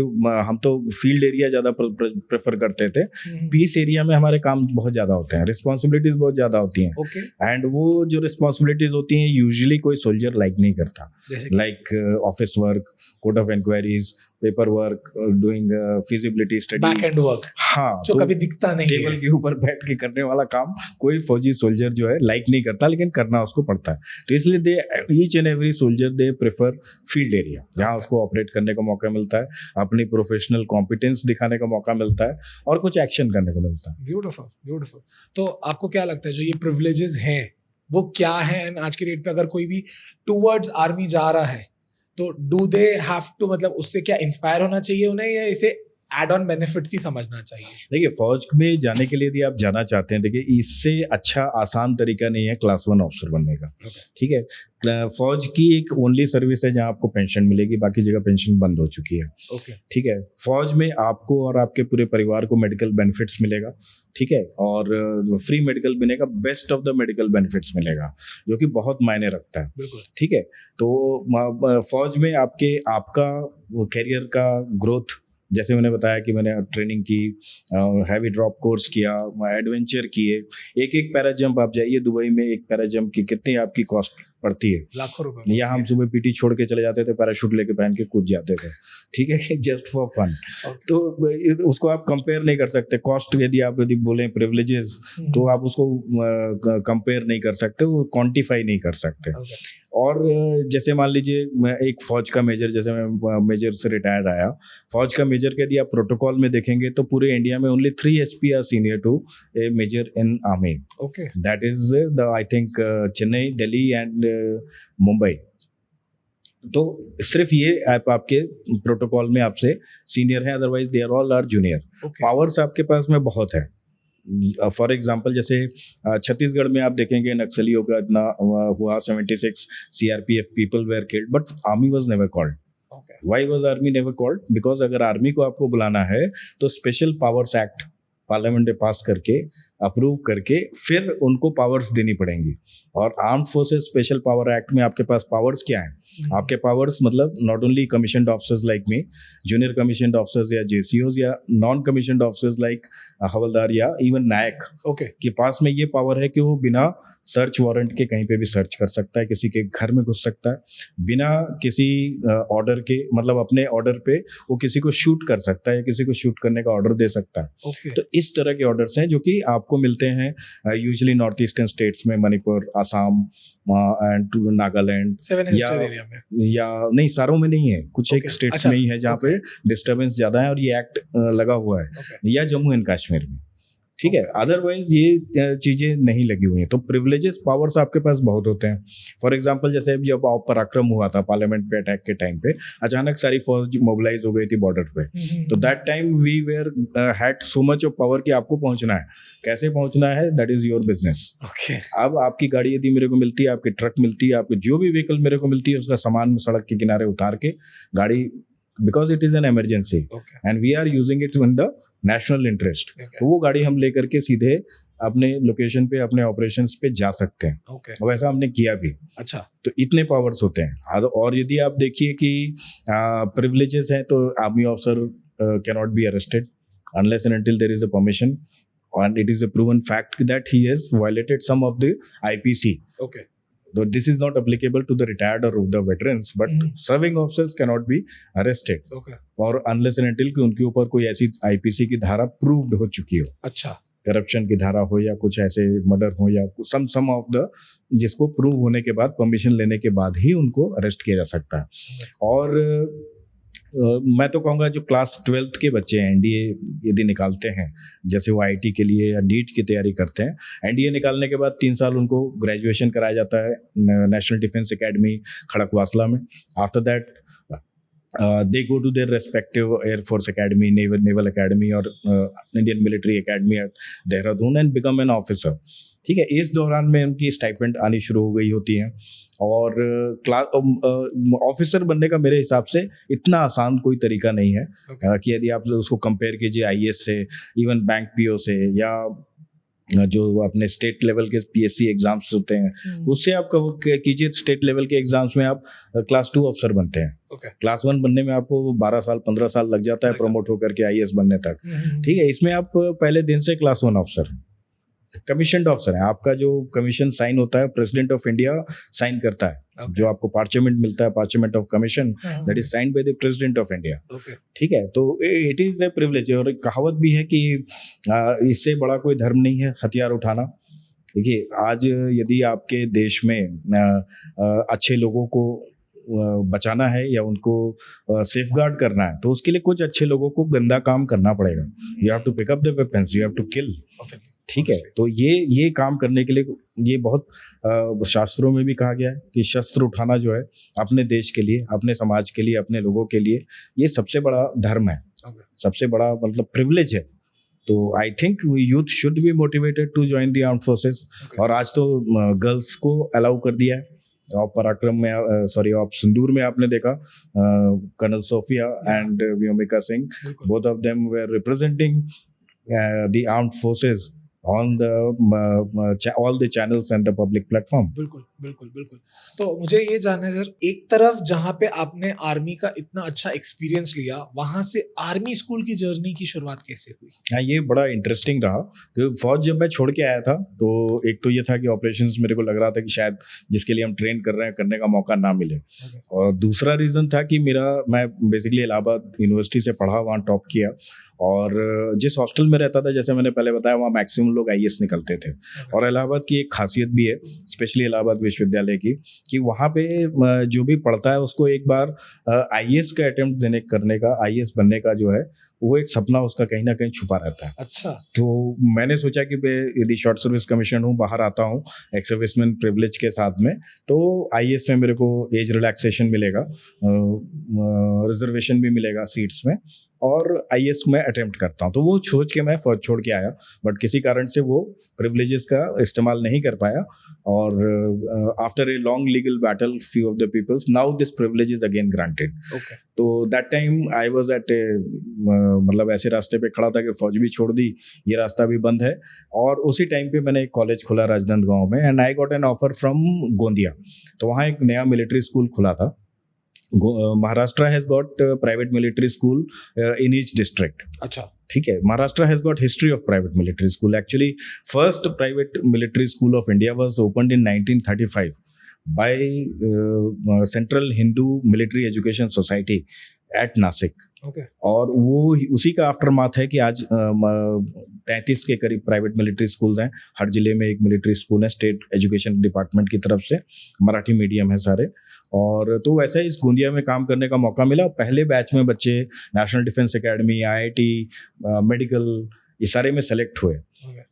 हम तो फील्ड एरिया ज़्यादा प्रेफर करते थे, पीस एरिया में हमारे काम बहुत ज़्यादा होते हैं, रिस्पॉन्सिबिलिटीज़ बहुत ज़्यादा होती हैं, ओके, एंड वो जो रिस्पॉन्सिबिलिटीज़ होती हैं यूजुअली कोई सोल्जर लाइक नहीं करता, जैसे कि like office work, court of inquiries, paper work, doing feasibility study, back end work हाँ, जो तो कभी दिखता नहीं टेबल है। के ऊपर बैठ के करने वाला काम कोई फौजी सोल्जर जो है लाइक नहीं करता, लेकिन करना उसको पड़ता है। तो इसलिए they each and every soldier they prefer field area, जहाँ उसको ऑपरेट करने का मौका मिलता है, अपनी प्रोफेशनल कॉम्पिटेंस दिखाने का मौका मिलता है और कुछ एक्शन करने को मिलता है। Beautiful beautiful. तो आपको क्या लगता है जो ये प्रिविलेजेस हैं वो क्या है, एंड आज के डेट पे अगर कोई भी टूवर्ड्स आर्मी जा रहा है तो डू दे हैव टू, मतलब उससे क्या इंस्पायर होना चाहिए उन्हें, या इसे एड ऑन बेनिफिट्स ही समझना चाहिए? देखिए, फौज में जाने के लिए यदि आप जाना चाहते हैं, देखिए इससे अच्छा आसान तरीका नहीं है क्लास 1 ऑफिसर बनने का। ठीक है, फौज की एक ओनली सर्विस है जहां आपको पेंशन मिलेगी, बाकी जगह पेंशन बंद हो चुकी है। ओके। ठीक है, फौज में आपको और आपके पूरे परिवार को मेडिकल बेनिफिट्स मिलेगा। ठीक है, और फ्री मेडिकल मिलेगा, best of the medical benefits मिलेगा, जो कि बहुत मायने रखता है। बिल्कुल। ठीक है, तो फौज में आपका कैरियर का ग्रोथ, जैसे मैंने बताया कि मैंने ट्रेनिंग की, हैवी ड्रॉप कोर्स किया, एडवेंचर किए, एक पैरा जंप, आप जाइए दुबई में, एक पैरा जंप की कितनी आपकी कॉस्ट पड़ती है? लाखों रुपए। या हम सुबह पीटी छोड़ के चले जाते थे, पैराशूट लेके पहन के कूद जाते थे। ठीक है, जस्ट फॉर फन। तो उसको आप कंपेयर नहीं कर सकते। कॉस्ट यदि बोलें प्रिविलेजेस, तो आप उसको कंपेयर नहीं कर सकते, वो क्वांटिफाई नहीं कर सकते। और जैसे मान लीजिए मैं एक फौज का मेजर, जैसे मैं मेजर से रिटायर्ड आया, फौज का मेजर का यदि आप प्रोटोकॉल में देखेंगे तो पूरे इंडिया में only 3 SP are senior to a major in army. Okay. That is the I think Chennai, Delhi and Mumbai. तो सिर्फ ये आप आपके प्रोटोकॉल में आपसे सीनियर है, otherwise they are all are junior. Powers आपके पास में बहुत है। फॉर एग्जाम्पल जैसे छत्तीसगढ़ में आप देखेंगे नक्सलियों का इतना हुआ, 76 CRPF people where killed, but army was never called. Why was army never called? Because अगर आर्मी को आपको बुलाना है तो स्पेशल पावर्स एक्ट पार्लियामेंट में पास करके, अप्रूव करके, फिर उनको पावर्स देनी पड़ेंगी। और armed forces special power act में आपके पास पावर्स क्या हैं? आपके पावर्स मतलब not only commissioned officers like me, junior commissioned officers या JCOs, या नॉन कमीशन्ड ऑफिसर्स लाइक हवलदार या इवन नायक के पास में ये पावर है कि वो बिना सर्च वारंट के कहीं पे भी सर्च कर सकता है, किसी के घर में घुस सकता है, बिना किसी ऑर्डर के, मतलब अपने ऑर्डर पे वो किसी को शूट कर सकता है या किसी को शूट करने का ऑर्डर दे सकता है। तो इस तरह के ऑर्डर्स हैं जो कि आपको मिलते हैं यूजुअली नॉर्थ ईस्टर्न स्टेट्स में, मणिपुर, असम एंड नागालैंड, या नहीं, सारों में नहीं है, कुछ एक स्टेट्स में ही है जहाँ पे डिस्टर्बेंस ज्यादा है और ये एक्ट लगा हुआ है, या जम्मू एंड कश्मीर में। ठीक है, अदरवाइज ये चीजें नहीं लगी हुई हैं। तो प्रिविलेजेस, पावर्स आपके पास बहुत होते हैं। फॉर एग्जांपल जैसे जब पराक्रम हुआ था पार्लियामेंट पे अटैक के टाइम पे, अचानक सारी फौज मोबिलाइज हो गई थी बॉर्डर पे। तो that time we were had so much of power कि आपको पहुंचना है, कैसे पहुंचना है, दैट इज योर बिजनेस। अब आपकी गाड़ी यदि मेरे को मिलती है, आपकी ट्रक मिलती है, आपकी जो भी व्हीकल मेरे को मिलती है, उसका सामान में सड़क के किनारे उतार के गाड़ी, because it is an emergency and we are using it in the national interest, तो वो गाड़ी हम लेकर के सीधे अपने लोकेशन पे, अपने ऑपरेशंस पे जा सकते हैं। वैसा हमने किया भी। अच्छा, तो इतने पावर्स होते हैं। और यदि आप देखिए कि प्रिविलेजेस हैं, तो army officer can not be arrested unless and until there is a permission and it is a proven fact that he has violated some of the IPC. Okay. Though this is not applicable to the retired or the veterans, but serving officers cannot be arrested. Okay. और unless and until कि उनके ऊपर कोई ऐसी IPC की धारा proved हो चुकी हो। अच्छा। करप्शन की धारा हो या कुछ ऐसे मर्डर हो या सम ऑफ द, जिसको प्रूव होने के बाद, परमिशन लेने के बाद ही उनको अरेस्ट किया जा सकता है। और मैं तो कहूँगा जो क्लास 12th के बच्चे हैं, NDA यदि निकालते हैं, जैसे वो IIT के लिए या NEET की तैयारी करते हैं, NDA निकालने के बाद 3 साल उनको ग्रेजुएशन कराया जाता है नेशनल डिफेंस एकेडमी खड़कवासला में। After that they go to their respective Air Force Academy, Naval Academy और Indian Military Academy at Dehradun and become an officer. ठीक है, इस दौरान में उनकी स्टाइपेंड आनी शुरू हो गई होती हैं। और ऑफिसर बनने का मेरे हिसाब से इतना आसान कोई तरीका नहीं है। कि यदि आप उसको कंपेयर कीजिए IAS से, इवन बैंक PO से, या जो अपने स्टेट लेवल के PSC एग्जाम्स होते हैं, उससे आप कीजिए स्टेट लेवल के एग्जाम्स में आप क्लास 2 अफसर बनते हैं। क्लास 1 बनने में आपको 12 साल 15 साल लग जाता है प्रमोट होकर के IAS बनने तक। ठीक है, इसमें आप पहले दिन से क्लास 1 अफसर हैं। कमीशन ऑफिसर है, आपका जो कमीशन साइन होता है प्रेसिडेंट ऑफ इंडिया साइन करता है। जो आपको पार्चमेंट मिलता है, parchment of commission, that is signed by the president of India. ठीक है, तो इट इज ए प्रिविलेज। और एक कहावत भी है कि इससे बड़ा कोई धर्म नहीं है हथियार उठाना। देखिए, आज यदि आपके देश में अच्छे लोगों को बचाना है या उनको सेफगार्ड करना है, तो उसके लिए कुछ अच्छे लोगों को गंदा काम करना पड़ेगा। You have to pick up the weapons, you have to kill. ठीक है, तो ये काम करने के लिए ये बहुत शास्त्रों में भी कहा गया है कि शस्त्र उठाना जो है अपने देश के लिए, अपने समाज के लिए, अपने लोगों के लिए, ये सबसे बड़ा धर्म है, सबसे बड़ा मतलब प्रिविलेज है। तो I think youth should be motivated to join the armed forces. और आज तो गर्ल्स को अलाउ कर दिया है। ऑफ पराक्रम में ऑफ सिंदूर में आपने देखा colonel Sofia and Vyomika Singh, both of them were representing the armed forces on the all the channels and the public platform. बिल्कुल। तो मुझे ये जानना है सर, एक तरफ जहाँ पे आपने आर्मी का इतना अच्छा एक्सपीरियंस लिया, वहां से आर्मी स्कूल की जर्नी की शुरुआत कैसे हुई? हाँ, ये बड़ा इंटरेस्टिंग रहा कि फौज जब मैं छोड़ के आया था, तो एक तो ये था कि ऑपरेशंस मेरे को लग रहा था कि शायद जिसके लिए हम ट्रेन कर रहे हैं करने का मौका ना मिले। और दूसरा रीज़न था कि मैं बेसिकली इलाहाबाद यूनिवर्सिटी से पढ़ा, वहाँ टॉप किया। और जिस हॉस्टल में रहता था, जैसे मैंने पहले बताया, वहाँ मैक्सिमम लोग आईएएस निकलते थे। और इलाहाबाद की एक खासियत भी है, स्पेशली इलाहाबाद विश्वविद्यालय की, कि वहाँ पे जो भी पढ़ता है उसको एक बार आईएएस का अटेम्प्ट करने का, आईएएस बनने का जो है वो एक सपना उसका कहीं ना कहीं छुपा रहता है। अच्छा। तो मैंने सोचा कि यदि शॉर्ट सर्विस कमीशन हूँ, बाहर आता हूँ एक्स सर्विसमैन प्रिविलेज के साथ में, तो आईएएस में मेरे को एज रिलैक्सेशन मिलेगा, रिजर्वेशन भी मिलेगा सीट्स में, और आईएएस में अटेम्प्ट करता हूँ। तो वो सोच के मैं फौज छोड़ के आया, बट किसी कारण से वो प्रिविलेजेस का इस्तेमाल नहीं कर पाया। और after a long legal battle, few of the peoples, now this privilege is again granted. तो that time I was at मतलब ऐसे रास्ते पे खड़ा था कि फौज भी छोड़ दी, ये रास्ता भी बंद है। और उसी टाइम पे मैंने एक कॉलेज खोला राजनांदगांव में, and I got an offer from Gondia. तो वहाँ एक नया मिलिट्री स्कूल खुला था। Maharashtra has got private military school in each district. अच्छा, ठीक है। Maharashtra has got history of private military school. Actually, first private military school of India was opened in 1935 by Central Hindu Military Education Society at Nasik. Okay. और वो उसी का aftermath है कि आज 33 के करीब प्राइवेट मिलिट्री स्कूल्स हैं। हर जिले में एक मिलिट्री स्कूल है, स्टेट एजुकेशन डिपार्टमेंट की तरफ से, मराठी मीडियम है सारे। और तो वैसे ही इस गोंदिया में काम करने का मौका मिला। पहले बैच में बच्चे national defence academy, IIT, medical, ये सारे में सेलेक्ट हुए।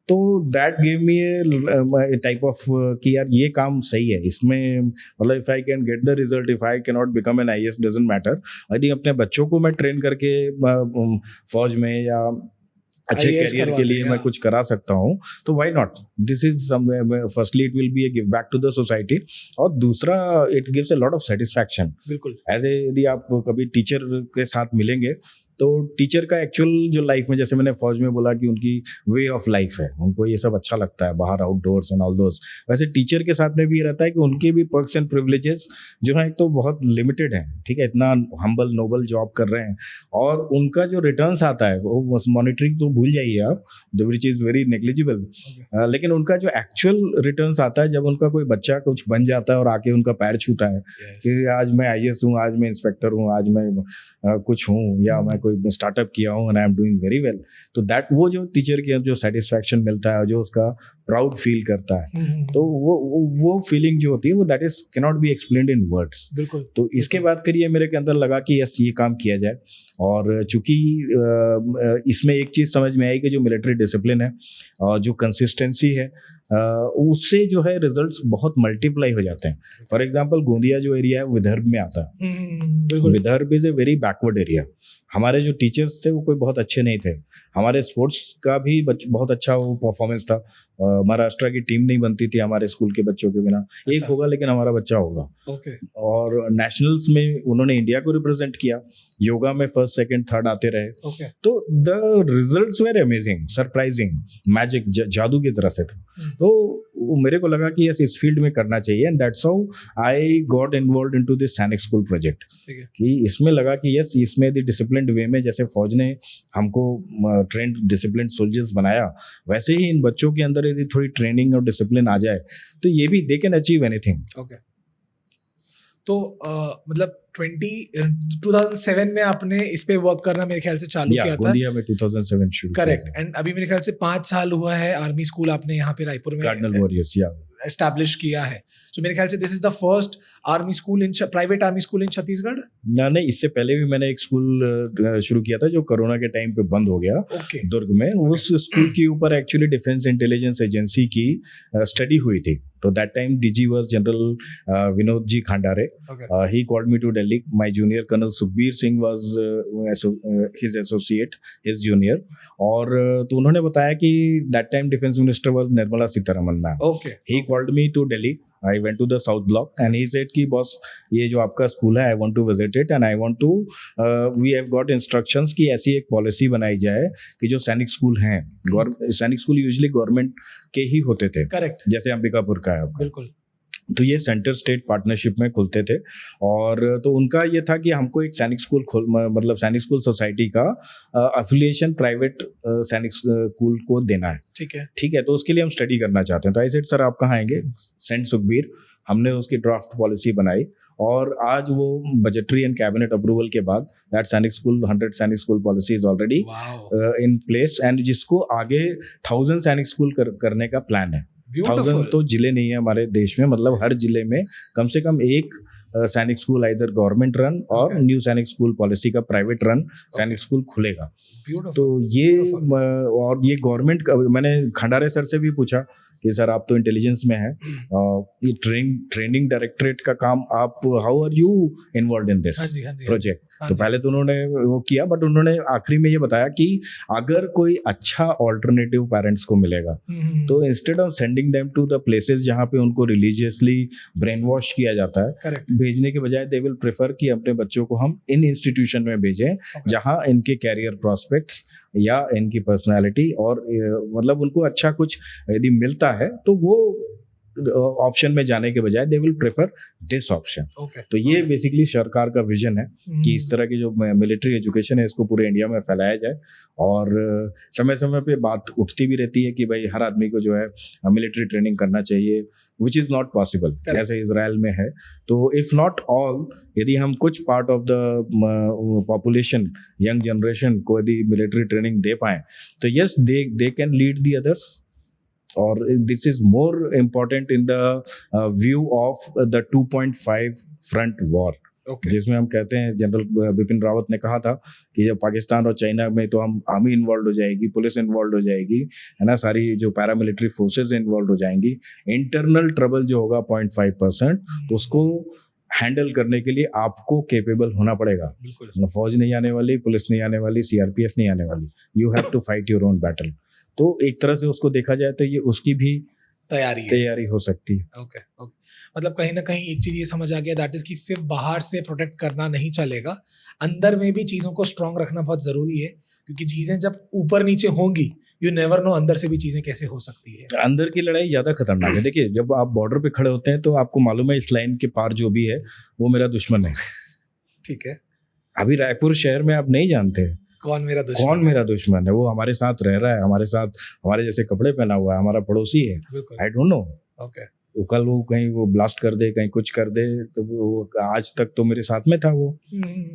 तो that give me A type of कि यार ये काम सही है, इसमें मतलब if I can get the result, if I can not become an IAS, doesn't matter, यदि अपने बच्चों को मैं ट्रेन करके फौज में या अच्छे कैरियर के लिए मैं कुछ करा सकता हूँ, तो why not. This is firstly it will be a give back to the society, और दूसरा it gives a lot of satisfaction. बिल्कुल। एज ए यदि आप कभी टीचर के साथ मिलेंगे, तो टीचर का एक्चुअल जो लाइफ में, जैसे मैंने फौज में बोला कि उनकी वे ऑफ लाइफ है, उनको ये सब अच्छा लगता है, बाहर आउटडोर्स एंड ऑल दोस, वैसे टीचर के साथ में भी ये रहता है कि उनके भी पर्क्स एंड प्रिविलेजेस जो है तो बहुत लिमिटेड हैं। ठीक है, इतना हम्बल नोबल जॉब कर रहे हैं, और उनका जो रिटर्न्स आता है वो मॉनिटरिंग तो भूल जाइए आप, विच इज़ वेरी नेग्लिजिबल। लेकिन उनका जो एक्चुअल रिटर्न्स आता है जब उनका कोई बच्चा कुछ बन जाता है और आके उनका पैर छूता है कि आज मैं आईएएस हूँ, आज मैं इंस्पेक्टर हूँ, आज मैं कुछ हूँ, या मैं कोई स्टार्टअप किया हूँ and I am doing very well, तो दैट वो जो टीचर के जो सेटिस्फैक्शन मिलता है, जो उसका प्राउड फील करता है, तो वो फीलिंग जो होती है वो that is can not be explained in words. बिल्कुल। तो इसके बाद फिर ये मेरे के अंदर लगा कि यस, ये काम किया जाए। और चूंकि इसमें एक चीज़ समझ में आई कि जो मिलिट्री डिसिप्लिन है और जो कंसिस्टेंसी है, उससे जो है रिजल्ट्स बहुत मल्टीप्लाई हो जाते हैं। फॉर एग्जांपल, गोंदिया जो एरिया है विदर्भ में आता है। Vidarbha is a very backward area. हमारे जो टीचर्स थे वो कोई बहुत अच्छे नहीं थे। हमारे स्पोर्ट्स का भी बहुत अच्छा वो परफॉर्मेंस था। महाराष्ट्र की टीम नहीं बनती थी हमारे स्कूल के बच्चों के बिना। अच्छा। एक होगा लेकिन हमारा बच्चा होगा। ओके। और नेशनल्स में उन्होंने इंडिया को रिप्रेजेंट किया। योगा में फर्स्ट सेकंड थर्ड आते रहे। ओके। तो the results were amazing, surprising, magic, जादू की तरह से था। तो मेरे को लगा कि यस इस फील्ड में करना चाहिए, and that's how I got involved into this सैनिक स्कूल प्रोजेक्ट। कि इसमें लगा कि यस इसमें द डिसिप्लिन्ड वे में जैसे फौज ने हमको ट्रेंड डिसिप्लिन्ड सोल्जर्स बनाया, वैसे ही इन बच्चों के अंदर यदि थोड़ी ट्रेनिंग और डिसिप्लिन आ जाए तो ये भी they can achieve anything. Okay. तो मतलब 2007 में आपने इस पे वर्क करना मेरे ख्याल से चालू किया था। गोंदिया में 2007 शुरू। करेक्ट। एंड अभी मेरे ख्याल से 5 साल हुआ है आर्मी स्कूल आपने यहाँ पे रायपुर में कार्डिनल वॉरियर्स एस्टैब्लिश किया है। सो मेरे ख्याल से this is the first army school in private army school इन छत्तीसगढ़। नहीं, इससे पहले भी मैंने एक स्कूल शुरू किया था जो कोरोना के टाइम पे बंद हो गया। ओके। दुर्ग में। उस स्कूल के ऊपर एक्चुअली डिफेंस इंटेलिजेंस एजेंसी की स्टडी हुई थी। तो that time DG was general Vinod ji Khandare. He called me to Delhi. My junior colonel Sukhbir Singh was his associate, his junior. और तो उन्होंने बताया कि that time defence minister was Nirmala Sitharaman ma'am. Okay. He called me to Delhi. I went to the South Block and he said कि boss ये जो आपका school है I want to visit it and I want to we have got instructions कि ऐसी एक policy बनाई जाए कि जो सैनिक स्कूल हैं, सैनिक स्कूल यूजुअली गवर्नमेंट के ही होते थे। करेक्ट। जैसे अंबिकापुर का है आपका। बिल्कुल। तो ये सेंटर स्टेट पार्टनरशिप में खुलते थे। और तो उनका ये था कि हमको एक सैनिक स्कूल मतलब सैनिक स्कूल सोसाइटी का एफिलिएशन प्राइवेट सैनिक स्कूल को देना है। ठीक है। ठीक है। तो उसके लिए हम स्टडी करना चाहते हैं। तो आई सेड सर आप कहाँ आएंगे? सेंट सुखबीर। हमने उसकी ड्राफ्ट पॉलिसी बनाई और आज वो बजटरी एंड कैबिनेट अप्रूवल के बाद दैट सैनिक स्कूल 100 सैनिक school policy is already in place and जिसको आगे 1000 सैनिक स्कूल करने का प्लान है। 1000 तो जिले नहीं है हमारे देश में, मतलब हर जिले में कम से कम एक सैनिक स्कूल इधर गवर्नमेंट रन और न्यू सैनिक स्कूल पॉलिसी का प्राइवेट रन सैनिक स्कूल खुलेगा। तो ये और ये गवर्नमेंट का, मैंने खंडारे सर से भी पूछा कि सर आप तो इंटेलिजेंस में हैं, ये ट्रेनिंग डायरेक्टरेट का काम आप how are you involve in this project? तो पहले तो उन्होंने वो किया, बट उन्होंने आखिरी में ये बताया कि अगर कोई अच्छा ऑल्टरनेटिव पेरेंट्स को मिलेगा तो instead of sending them to the places जहाँ पे उनको रिलीजियसली ब्रेन वॉश किया जाता है, भेजने के बजाय दे विल प्रेफर कि अपने बच्चों को हम इन इंस्टीट्यूशन में भेजें जहाँ इनके कैरियर प्रॉस्पेक्ट्स या इनकी पर्सनैलिटी और मतलब उनको अच्छा कुछ यदि मिलता है तो वो ऑप्शन में जाने के बजाय they will prefer this option. तो ये बेसिकली सरकार का विजन है कि इस तरह की जो मिलिट्री एजुकेशन है इसको पूरे इंडिया में फैलाया जाए। और समय समय पे बात उठती भी रहती है कि भाई हर आदमी को जो है मिलिट्री ट्रेनिंग करना चाहिए, विच इज़ नॉट पॉसिबल जैसे इजराइल में है। तो इफ़ नॉट ऑल, यदि हम कुछ part of the population, young generation को यदि मिलिट्री ट्रेनिंग दे पाएँ तो yes they can lead the others. और this is more important in the view of the 2.5 front war, जिसमें हम कहते हैं, जनरल बिपिन रावत ने कहा था कि जब पाकिस्तान और चाइना में तो हम आर्मी इन्वॉल्व हो जाएगी, पुलिस इन्वॉल्व हो जाएगी, है ना, सारी जो पैरामिलिट्री फोर्सेज इन्वॉल्व हो जाएंगी, इंटरनल ट्रबल जो होगा 0.5% उसको हैंडल करने के लिए आपको केपेबल होना पड़ेगा। फौज नहीं आने वाली, पुलिस नहीं आने वाली, सीआरपीएफ नहीं आने वाली, you have to fight your own battle. तो एक तरह से उसको देखा जाए तो ये उसकी भी तैयारी हो सकती है। ओके। मतलब कहीं ना कहीं एक चीज ये समझ आ गया, दैट इज कि सिर्फ बाहर से प्रोटेक्ट करना नहीं चलेगा, अंदर में भी चीजों को स्ट्रांग रखना बहुत जरूरी है, क्योंकि चीजें जब ऊपर नीचे होंगी यू नेवर नो अंदर से भी चीजें कैसे हो सकती है। अंदर की लड़ाई ज्यादा खतरनाक है। देखिए जब आप बॉर्डर पे खड़े होते हैं तो आपको मालूम है इस लाइन के पार जो भी है वो मेरा दुश्मन है। ठीक है। अभी रायपुर शहर में आप नहीं जानते कौन मेरा दुश्मन है। वो हमारे साथ रह रहा है, हमारे साथ हमारे जैसे कपड़े पहना हुआ है, हमारा पड़ोसी है, आई डोंट नो। वो कल वो कहीं वो ब्लास्ट कर दे, कहीं कुछ कर दे, तो वो आज तक तो मेरे साथ में था वो।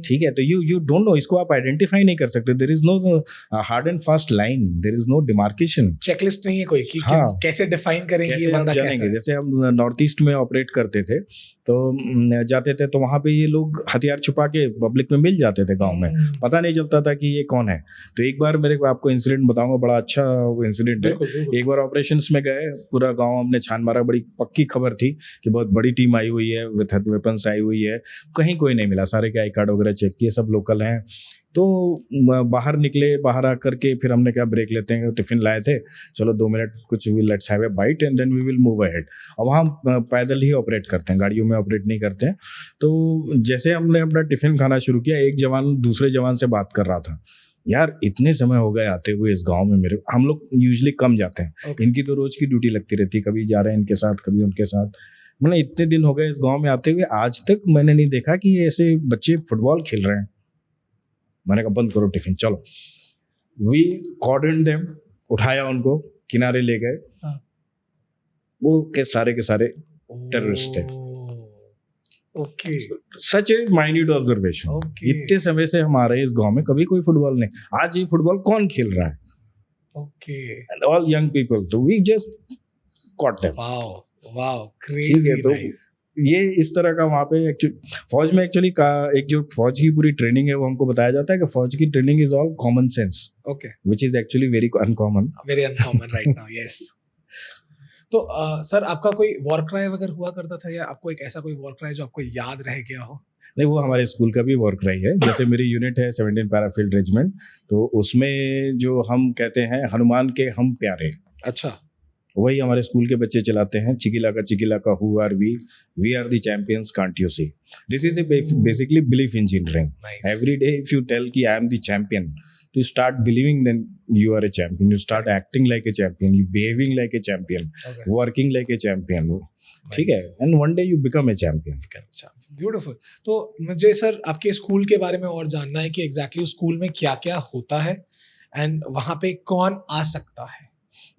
ठीक है। तो यू डोंट नो, इसको आप आइडेंटिफाई नहीं कर सकते। There is no hard and fast line, there is no demarcation, checklist नहीं है कोई कि कैसे डिफाइन करेंगे ये बंदा कैसा है। जैसे हम नॉर्थ ईस्ट में ऑपरेट करते थे तो जाते थे तो वहाँ पे ये लोग हथियार छुपा के पब्लिक में मिल जाते थे गांव में, पता नहीं चलता था कि ये कौन है। तो एक बार मेरे को आपको इंसिडेंट बताऊंगा, बड़ा अच्छा इंसिडेंट है। एक बार ऑपरेशंस में गए, पूरा गांव हमने छान मारा, बड़ी पक्की खबर थी कि बहुत बड़ी टीम आई हुई है, विथ वेपन्स आई हुई है, कहीं कोई नहीं मिला, सारे के आई कार्ड वगैरह चेक किए, सब लोकल हैं। तो बाहर निकले, बाहर आकर के फिर हमने कहा ब्रेक लेते हैं, टिफिन लाए थे, चलो 2 मिनट कुछ let's have a bite and then we will move ahead. और वहाँ पैदल ही ऑपरेट करते हैं, गाड़ियों में ऑपरेट नहीं करते हैं। तो जैसे हमने अपना टिफिन खाना शुरू किया, एक जवान दूसरे जवान से बात कर रहा था, यार इतने समय हो गए आते हुए इस गांव में, मेरे हम लोग यूजुअली कम जाते हैं, Okay. इनकी तो रोज की ड्यूटी लगती रहती, कभी जा रहे हैं इनके साथ, कभी उनके साथ। मतलब इतने दिन हो गए इस गांव में आते हुए, आज तक मैंने नहीं देखा कि ऐसे बच्चे फुटबॉल खेल रहे हैं। मैंने कहा बंद करो टिफिन, चलो। वी कॉर्डन देम, उठाया उनको, किनारे ले गए। हाँ। वो के सारे टेररिस्ट थे। ओके सच ए माइन्यूट ऑब्जर्वेशन। Okay. इतने समय से हम आ रहे हैं इस गांव में, कभी कोई फुटबॉल नहीं, आज ये फुटबॉल कौन खेल रहा है? Okay and all young people, तो we just caught them. Wow wow ठीक है, क्रेजी तो नाइस। ये इस तरह का वहाँ पे फौज में एक्चुअली का एक जो फौज की पूरी ट्रेनिंग है, वो हमको बताया जाता है कि फौज की training is all common sense, okay which is actually very uncommon. Very uncommon right now, yes. तो सर आपका कोई वॉर क्राई वगैरह हुआ करता था, या आपको एक ऐसा कोई वॉर क्राई जो आपको याद रह गया हो? नहीं, वो हमारे स्कूल का भी वॉर क्राई है। जैसे मेरी यूनिट है 17 पैराफील्ड रेजिमेंट, तो उसमें जो हम कहते हैं हनुमान के हम प्यारे, अच्छा वही हमारे स्कूल के बच्चे चलाते हैं। चिकिला का who are we are the champions, can't you see. This is a basically belief engineering. Nice. Every day if you tell कि I am the champion, you start believing then you are a champion, you start acting like a champion, you behaving like a champion, Okay. working like a champion, ठीक है, and one day you become a champion. Beautiful. तो मुझे sir आपके school के बारे में और जानना है कि एग्जैक्टली उस स्कूल में क्या क्या होता है, एंड वहां पे कौन आ सकता है?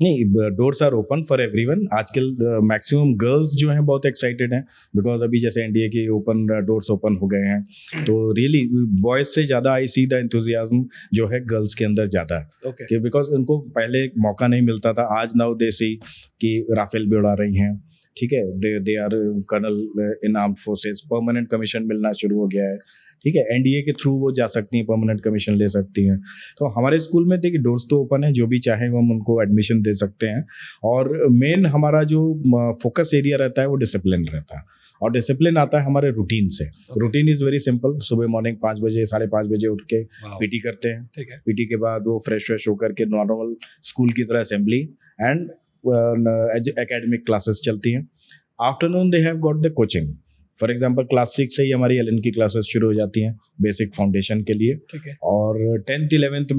नहीं, doors are open for everyone. आजकल मैक्सिमम गर्ल्स जो हैं बहुत एक्साइटेड हैं, बिकॉज अभी जैसे एनडीए के ओपन डोर्स ओपन हो गए हैं, तो रियली बॉयज से ज़्यादा आई सी द एंथुजियाज्म जो है गर्ल्स के अंदर ज़्यादा है। ओके कि बिकॉज उनको पहले मौका नहीं मिलता था, आज नाउ दे सी कि राफेल भी उड़ा रही हैं, ठीक है, they are colonel in armed forces, permanent commission मिलना शुरू हो गया है, ठीक है, एनडीए के थ्रू वो जा सकती हैं, परमानेंट कमीशन ले सकती हैं। तो हमारे स्कूल में देखिए डोर्स तो ओपन है, जो भी चाहे हम उनको एडमिशन दे सकते हैं। और मेन हमारा जो फोकस एरिया रहता है वो डिसिप्लिन रहता है, और डिसिप्लिन आता है हमारे रूटीन से। Routine is very simple. सुबह मॉर्निंग 5 बजे 5:30 बजे उठ के पीटी करते हैं, ठीक है। पीटी के बाद वो फ्रेश होकर के नॉर्मल स्कूल की तरह असेंबली एंड एकेडमिक क्लासेस चलती हैं। Afternoon they have got the coaching. For example class 6 से ही हमारी एलएन की क्लासेस शुरू हो जाती हैं बेसिक फाउंडेशन के लिए, ठीक है। और 11th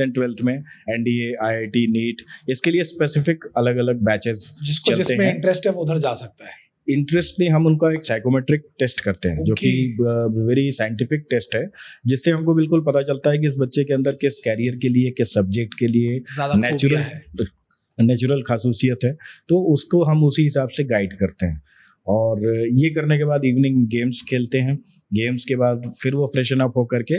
एंड 12th में एनडीए, आईआईटी, नीट, इसके लिए स्पेसिफिक अलग अलग बैचेस जिसको चलते जिसमें हैं। इंटरेस्ट है वो उधर जा सकता है। इंटरेस्ट नहीं, हम उनका एक साइकोमेट्रिक टेस्ट करते हैं, जो कि वेरी साइंटिफिक टेस्ट है, जिससे हमको बिल्कुल पता चलता है कि इस बच्चे के अंदर किस कैरियर के लिए, किस सब्जेक्ट के लिए नेचुरल खासूसियत है, तो उसको हम उसी हिसाब से गाइड करते हैं। और ये करने के बाद इवनिंग गेम्स खेलते हैं। गेम्स के बाद फिर वो फ्रेशन अप होकर के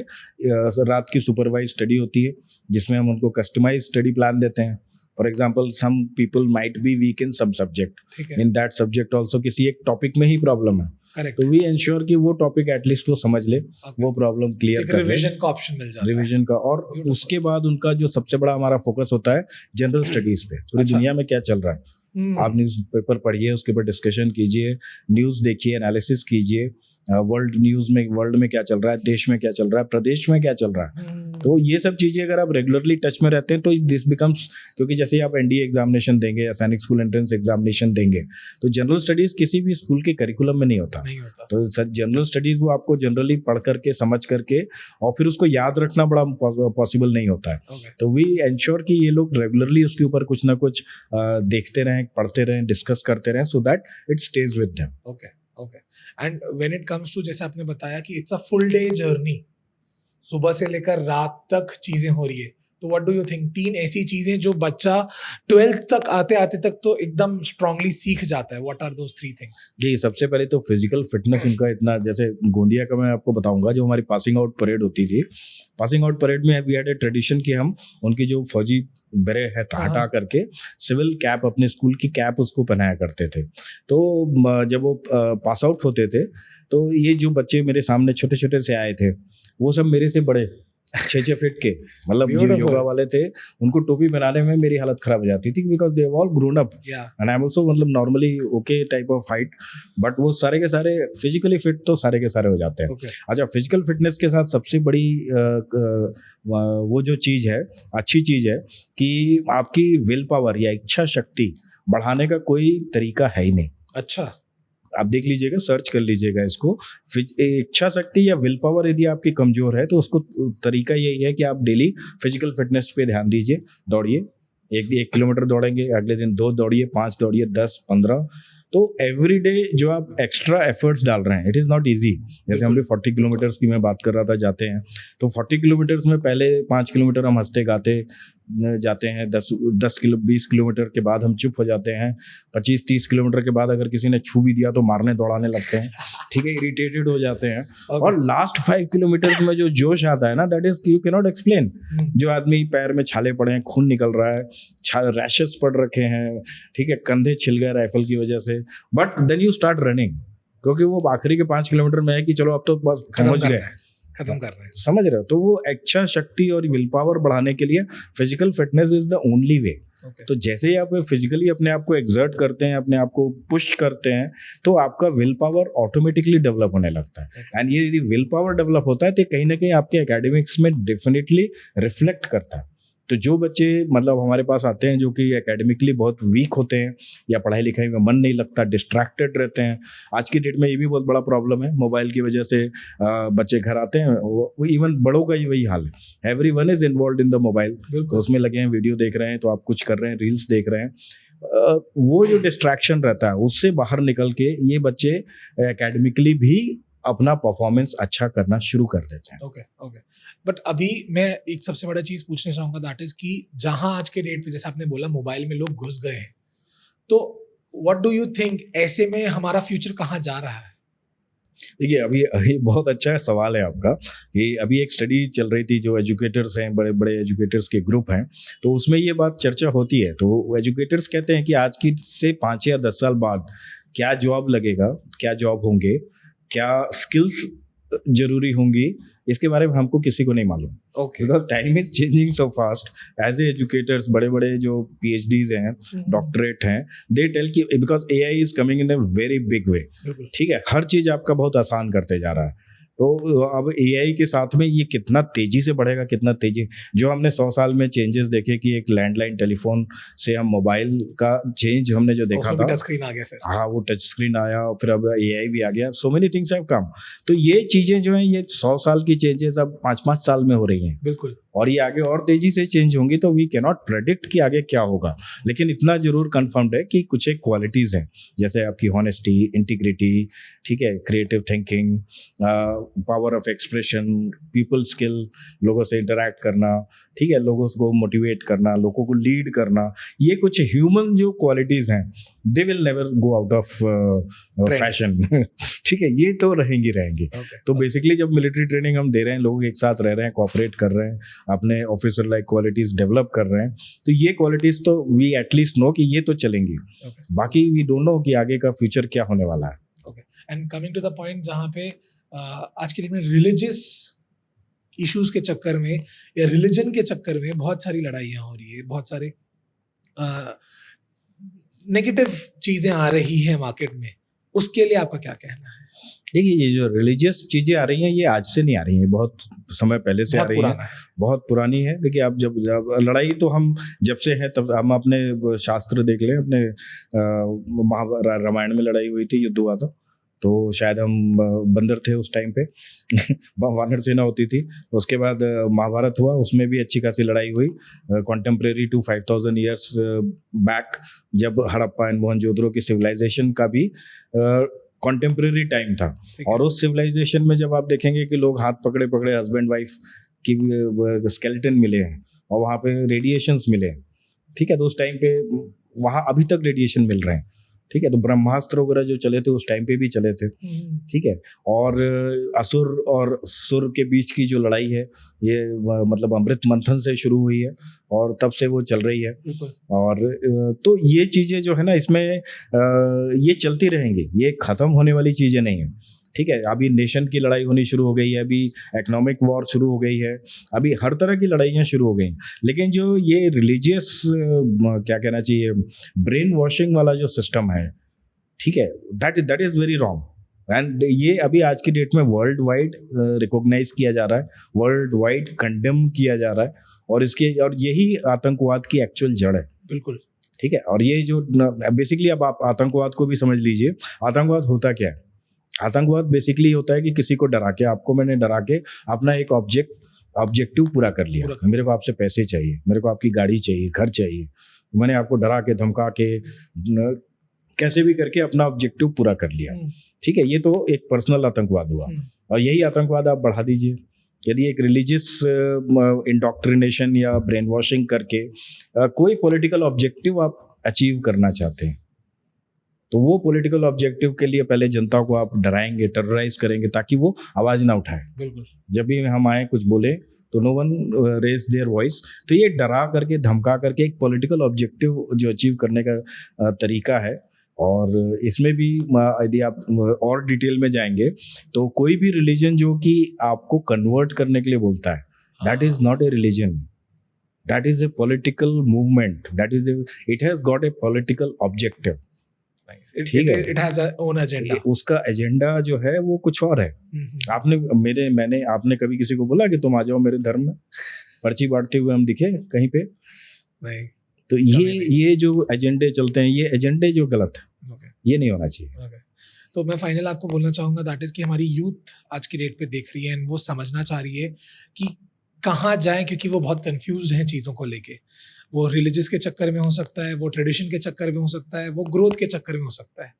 रात की सुपरवाइज स्टडी होती है, जिसमें हम उनको कस्टमाइज स्टडी प्लान देते हैं। For example some people might be weak in some subject, in that subject also किसी एक टॉपिक में ही प्रॉब्लम है, करेक्ट, तो वी एंश्योर कि वो टॉपिक एटलीस्ट वो समझ ले, वो प्रॉब्लम क्लियर कर ले, रिवीजन का ऑप्शन मिल जाता है, रिवीजन का। और उसके बाद उनका जो सबसे बड़ा हमारा फोकस होता है जनरल स्टडीज पे, पूरी दुनिया में क्या चल रहा है। आप न्यूज़ पेपर पढ़िए, उसके ऊपर डिस्कशन कीजिए, न्यूज़ देखिए, एनालिसिस कीजिए, वर्ल्ड न्यूज़ में वर्ल्ड में क्या चल रहा है, देश में क्या चल रहा है, प्रदेश में क्या चल रहा है। तो ये सब चीज़ें अगर आप रेगुलरली टच में रहते हैं तो दिस बिकम्स, क्योंकि जैसे ही आप एनडीए एग्जामिनेशन देंगे या सैनिक स्कूल एंट्रेंस एग्जामिनेशन देंगे, तो जनरल स्टडीज़ किसी भी स्कूल के करिकुलम में नहीं होता। तो सर जनरल स्टडीज़ वो आपको जनरली पढ़ करके, समझ करके, और फिर उसको याद रखना बड़ा पॉसिबल नहीं होता है। तो वी एंश्योर कि ये लोग रेगुलरली उसके ऊपर कुछ ना कुछ देखते रहें, पढ़ते रहें, डिस्कस करते रहें, so that it stays with them. Okay. And when it comes to, जैसे आपने बताया कि it's a full day journey, सुबह से लेकर रात तक चीजें हो रही है, तो व्हाट डू यू थिंक 3 ऐसी चीजें जो बच्चा 12th तक आते तक तो एकदम स्ट्रांगली सीख जाता है, व्हाट आर दोस 3 थिंग्स? जी, सबसे पहले तो फिजिकल फिटनेस उनका इतना, जैसे गोंदिया का मैं आपको बताऊंगा, जो हमारी पासिंग आउट परेड होती थी, पासिंग आउट परेड में वी हैड ए ट्रेडिशन कि हम उनकी जो फौजी बेरे है हटा करके सिविल कैप, अपने स्कूल की कैप उसको पहनाया करते थे। तो जब वो पास आउट होते थे, तो ये जो बच्चे मेरे सामने छोटे छोटे से आए थे, वो सब मेरे से बड़े 6-6 फीट के, मतलब जो Beautiful. योगा वाले थे उनको टोपी बनाने में मेरी हालत खराब हो जाती थी, because they all grown up Yeah. And I am also मतलब normally okay type of height, but वो सारे के सारे फिजिकली फिट तो सारे के सारे हो जाते हैं। Okay. अच्छा, फिजिकल फिटनेस के साथ सबसे बड़ी वो जो चीज़ है, अच्छी चीज़ है कि आपकी विल पावर या इच्छा शक्ति बढ़ाने का कोई तरीका है ही नहीं। अच्छा। आप देख लीजिएगा, सर्च कर लीजिएगा इसको, इच्छा शक्ति या विल पावर यदि आपकी कमजोर है तो उसको तरीका यही है कि आप डेली फिजिकल फिटनेस पे ध्यान दीजिए, दौड़िए, 1 किलोमीटर दौड़ेंगे, अगले दिन 2 दौड़िए, 5 दौड़िए, 10, 15। तो एवरी डे जो आप एक्स्ट्रा एफर्ट्स डाल रहे हैं, इट इज़ नॉट ईजी। जैसे हम भी 40 किलोमीटर्स की मैं बात कर रहा था जाते हैं, तो 40 किलोमीटर्स में पहले 5 किलोमीटर हम हंसते गाते जाते हैं, 20 किलोमीटर के बाद हम चुप हो जाते हैं, 25-30 किलोमीटर के बाद अगर किसी ने छू भी दिया तो मारने दौड़ाने लगते हैं, ठीक है, इरिटेटेड हो जाते हैं। और लास्ट 5 किलोमीटर्स में जो जोश आता है ना, that is you can not explain. जो आदमी पैर में छाले पड़े हैं, खून निकल रहा है, रैशेस पड़ रखे हैं, ठीक है, कंधे छिल गए राइफल की वजह से, but then you start running, क्योंकि वो आखिरी के 5 किलोमीटर में है कि चलो अब तो बस पहुंच गए, खत्म कर रहे हैं, समझ रहे हो। तो वो इच्छा शक्ति और विल पावर बढ़ाने के लिए physical fitness is the only way. तो जैसे ही आप फिजिकली अपने आप को एक्सर्ट करते हैं, अपने आप को पुश करते हैं, तो आपका विल पावर ऑटोमेटिकली डेवलप होने लगता है। एंड ये यदि विल पावर डेवलप होता है तो कहीं ना कहीं आपके एकेडमिक्स में डेफिनेटली रिफ्लेक्ट करता है। तो जो बच्चे मतलब हमारे पास आते हैं जो कि एकेडमिकली बहुत वीक होते हैं या पढ़ाई लिखाई में मन नहीं लगता, डिस्ट्रैक्टेड रहते हैं, आज की डेट में ये भी बहुत बड़ा प्रॉब्लम है, मोबाइल की वजह से बच्चे घर आते हैं, वो इवन बड़ों का ही वही हाल है, everyone is involved in the mobile, तो उसमें लगे हैं, वीडियो देख रहे हैं, तो आप कुछ कर रहे हैं, रील्स देख रहे हैं, वो जो डिस्ट्रैक्शन रहता है उससे बाहर निकल के ये बच्चे एकेडमिकली भी अपना परफॉर्मेंस अच्छा करना शुरू कर देते हैं। ओके। बट अभी मैं एक सबसे बड़ा चीज पूछना चाहूंगा, दैट इज कि जहां आज के डेट पे जैसे आपने बोला मोबाइल में लोग घुस गए हैं, तो व्हाट डू यू थिंक ऐसे में हमारा फ्यूचर कहाँ जा रहा है? देखिए, अभी बहुत अच्छा सवाल है आपका कि अभी एक स्टडी चल रही थी, जो एजुकेटर्स हैं, बड़े बड़े एजुकेटर्स के ग्रुप हैं, तो उसमें ये बात चर्चा होती है। तो एजुकेटर्स कहते हैं कि आज की से 5 या 10 साल बाद क्या जॉब लगेगा, क्या जॉब होंगे, क्या स्किल्स जरूरी होंगी, इसके बारे में हमको किसी को नहीं मालूम। Because time is changing so fast. As a educators, बड़े बड़े जो PhDs हैं, डॉक्टरेट हैं, दे टेल कि because AI is coming in a very big way, ठीक है, हर चीज आपका बहुत आसान करते जा रहा है। तो अब AI के साथ में ये कितना तेजी से बढ़ेगा, कितना तेजी, जो हमने 100 साल में चेंजेस देखे कि एक लैंडलाइन टेलीफोन से हम मोबाइल का चेंज हमने जो देखा था, टच स्क्रीन आ गया, फिर हाँ वो टच स्क्रीन आया, फिर अब AI भी आ गया, सो मेनी थिंग्स हैव कम। तो ये चीजें जो हैं, ये 100 साल की चेंजेस अब 5-5 साल में हो रही हैं। बिल्कुल। और ये आगे और तेजी से चेंज होंगी, तो वी कैन नॉट प्रेडिक्ट कि आगे क्या होगा, लेकिन इतना जरूर कंफर्म्ड है कि कुछ एक क्वालिटीज हैं, जैसे आपकी हॉनेस्टी, इंटीग्रिटी, ठीक है, creative thinking, power of expression, people skill, लोगों से इंटरैक्ट करना, ठीक है, लोगों को मोटिवेट करना, लोगों को लीड करना, ये कुछ ह्यूमन जो क्वालिटीज हैं, they will never go out of fashion, ठीक है, ये तो रहेंगी। तो बेसिकली जब मिलिट्री ट्रेनिंग हम दे रहे हैं, लोग एक साथ रह रहे हैं, कोऑपरेट कर रहे हैं, अपने ऑफिसर लाइक क्वालिटीज डेवलप कर रहे हैं, तो ये क्वालिटीज तो वी एटलीस्ट नो कि ये तो चलेंगी। बाकी वी डोंट नो कि आगे का फ्यूचर क्या होने वाला है। And coming to the point, जहाँ पे आज के डेट में रिलीजियस इश्यूज के चक्कर में या रिलीजन के चक्कर में बहुत सारी लड़ाइयाँ हो रही है, बहुत सारे नेगेटिव चीजें आ रही है मार्केट में, उसके लिए आपका क्या कहना है? देखिए, ये जो रिलीजियस चीजें आ रही हैं, ये आज से नहीं आ रही हैं, बहुत समय पहले से आ रही हैं, बहुत पुरानी है। देखिए, आप जब लड़ाई तो हम जब से है, तब हम अपने शास्त्र देख लें, अपने रामायण में लड़ाई हुई थी, युद्ध हुआ था, तो शायद हम बंदर थे उस टाइम पे वानर सेना होती थी। उसके बाद महाभारत हुआ, उसमें भी अच्छी खासी लड़ाई हुई, कॉन्टेम्प्रेरी टू 5000 ईयर्स बैक, जब हड़प्पा एंड मोहनजोदड़ो की सिविलाइजेशन का भी कॉन्टेम्प्रेरी टाइम था। और उस सिविलाइजेशन में जब आप देखेंगे कि लोग हाथ पकड़े पकड़े हस्बैंड वाइफ की स्केलेटन मिले हैं और वहाँ पे रेडिएशंस मिले हैं, ठीक है, तो उस टाइम पे वहाँ अभी तक रेडिएशन मिल रहे हैं, ठीक है, तो ब्रह्मास्त्र वगैरह जो चले थे उस टाइम पे भी चले थे, ठीक है, और असुर और सुर के बीच की जो लड़ाई है, ये मतलब अमृत मंथन से शुरू हुई है और तब से वो चल रही है। और तो ये चीज़ें जो है ना, इसमें ये चलती रहेंगी, ये ख़त्म होने वाली चीज़ें नहीं है। ठीक है, अभी नेशन की लड़ाई होनी शुरू हो गई है, अभी इकोनॉमिक वॉर शुरू हो गई है, अभी हर तरह की लड़ाइयाँ शुरू हो गई। लेकिन जो ये रिलीजियस क्या कहना चाहिए, ब्रेन वॉशिंग वाला जो सिस्टम है, ठीक है, that is very wrong. And ये अभी आज की डेट में वर्ल्ड वाइड रिकॉग्नाइज किया जा रहा है, वर्ल्ड वाइड कंडेम किया जा रहा है, और यही आतंकवाद की एक्चुअल जड़ है। बिल्कुल। ठीक है, और ये जो बेसिकली अब आप आतंकवाद को भी समझ लीजिए, आतंकवाद होता क्या है? आतंकवाद बेसिकली होता है कि किसी को डरा के, आपको मैंने डरा के अपना एक ऑब्जेक्टिव पूरा कर लिया। मेरे को आपसे पैसे चाहिए, मेरे को आपकी गाड़ी चाहिए, घर चाहिए, मैंने आपको डरा के, धमका के, कैसे भी करके अपना ऑब्जेक्टिव पूरा कर लिया। ठीक है, ये तो एक पर्सनल आतंकवाद हुआ। और यही आतंकवाद आप बढ़ा दीजिए, यदि एक रिलीजियस इंडोक्ट्रिनेशन या ब्रेन वॉशिंग करके कोई पॉलिटिकल ऑब्जेक्टिव आप अचीव करना चाहते हैं, तो वो पॉलिटिकल ऑब्जेक्टिव के लिए पहले जनता को आप डराएंगे, टेरराइज करेंगे, ताकि वो आवाज ना उठाए। बिल्कुल। जब भी हम आए कुछ बोले तो no one raise their voice. तो ये डरा करके, धमका करके एक पॉलिटिकल ऑब्जेक्टिव जो अचीव करने का तरीका है। और इसमें भी यदि आप और डिटेल में जाएंगे तो कोई भी रिलीजन जो कि आपको कन्वर्ट करने के लिए बोलता है, that is not A religion, that is a political movement, it has got a political objective. ठीक है, इट हैज ओन एजेंडा। उसका एजेंडा जो है वो कुछ और है। आपने कभी किसी को बोला कि तुम आ जाओ मेरे धर्म में, पर्ची बांटते हुए हम दिखे कहीं पे? नहीं। तो ये जो एजेंडे चलते हैं, ये एजेंडे जो गलत है, ये नहीं होना चाहिए। तो मैं फाइनल आपको बोलना चाहूंगा दैट इज कि हमारी यूथ आज की डेट पे देख रही है एंड वो समझना चाह रही है कि कहाँ जाएं, क्योंकि वो बहुत कंफ्यूज्ड हैं चीज़ों को लेके। वो रिलीजियस के चक्कर में हो सकता है, वो ट्रेडिशन के चक्कर में हो सकता है, वो ग्रोथ के चक्कर में हो सकता है।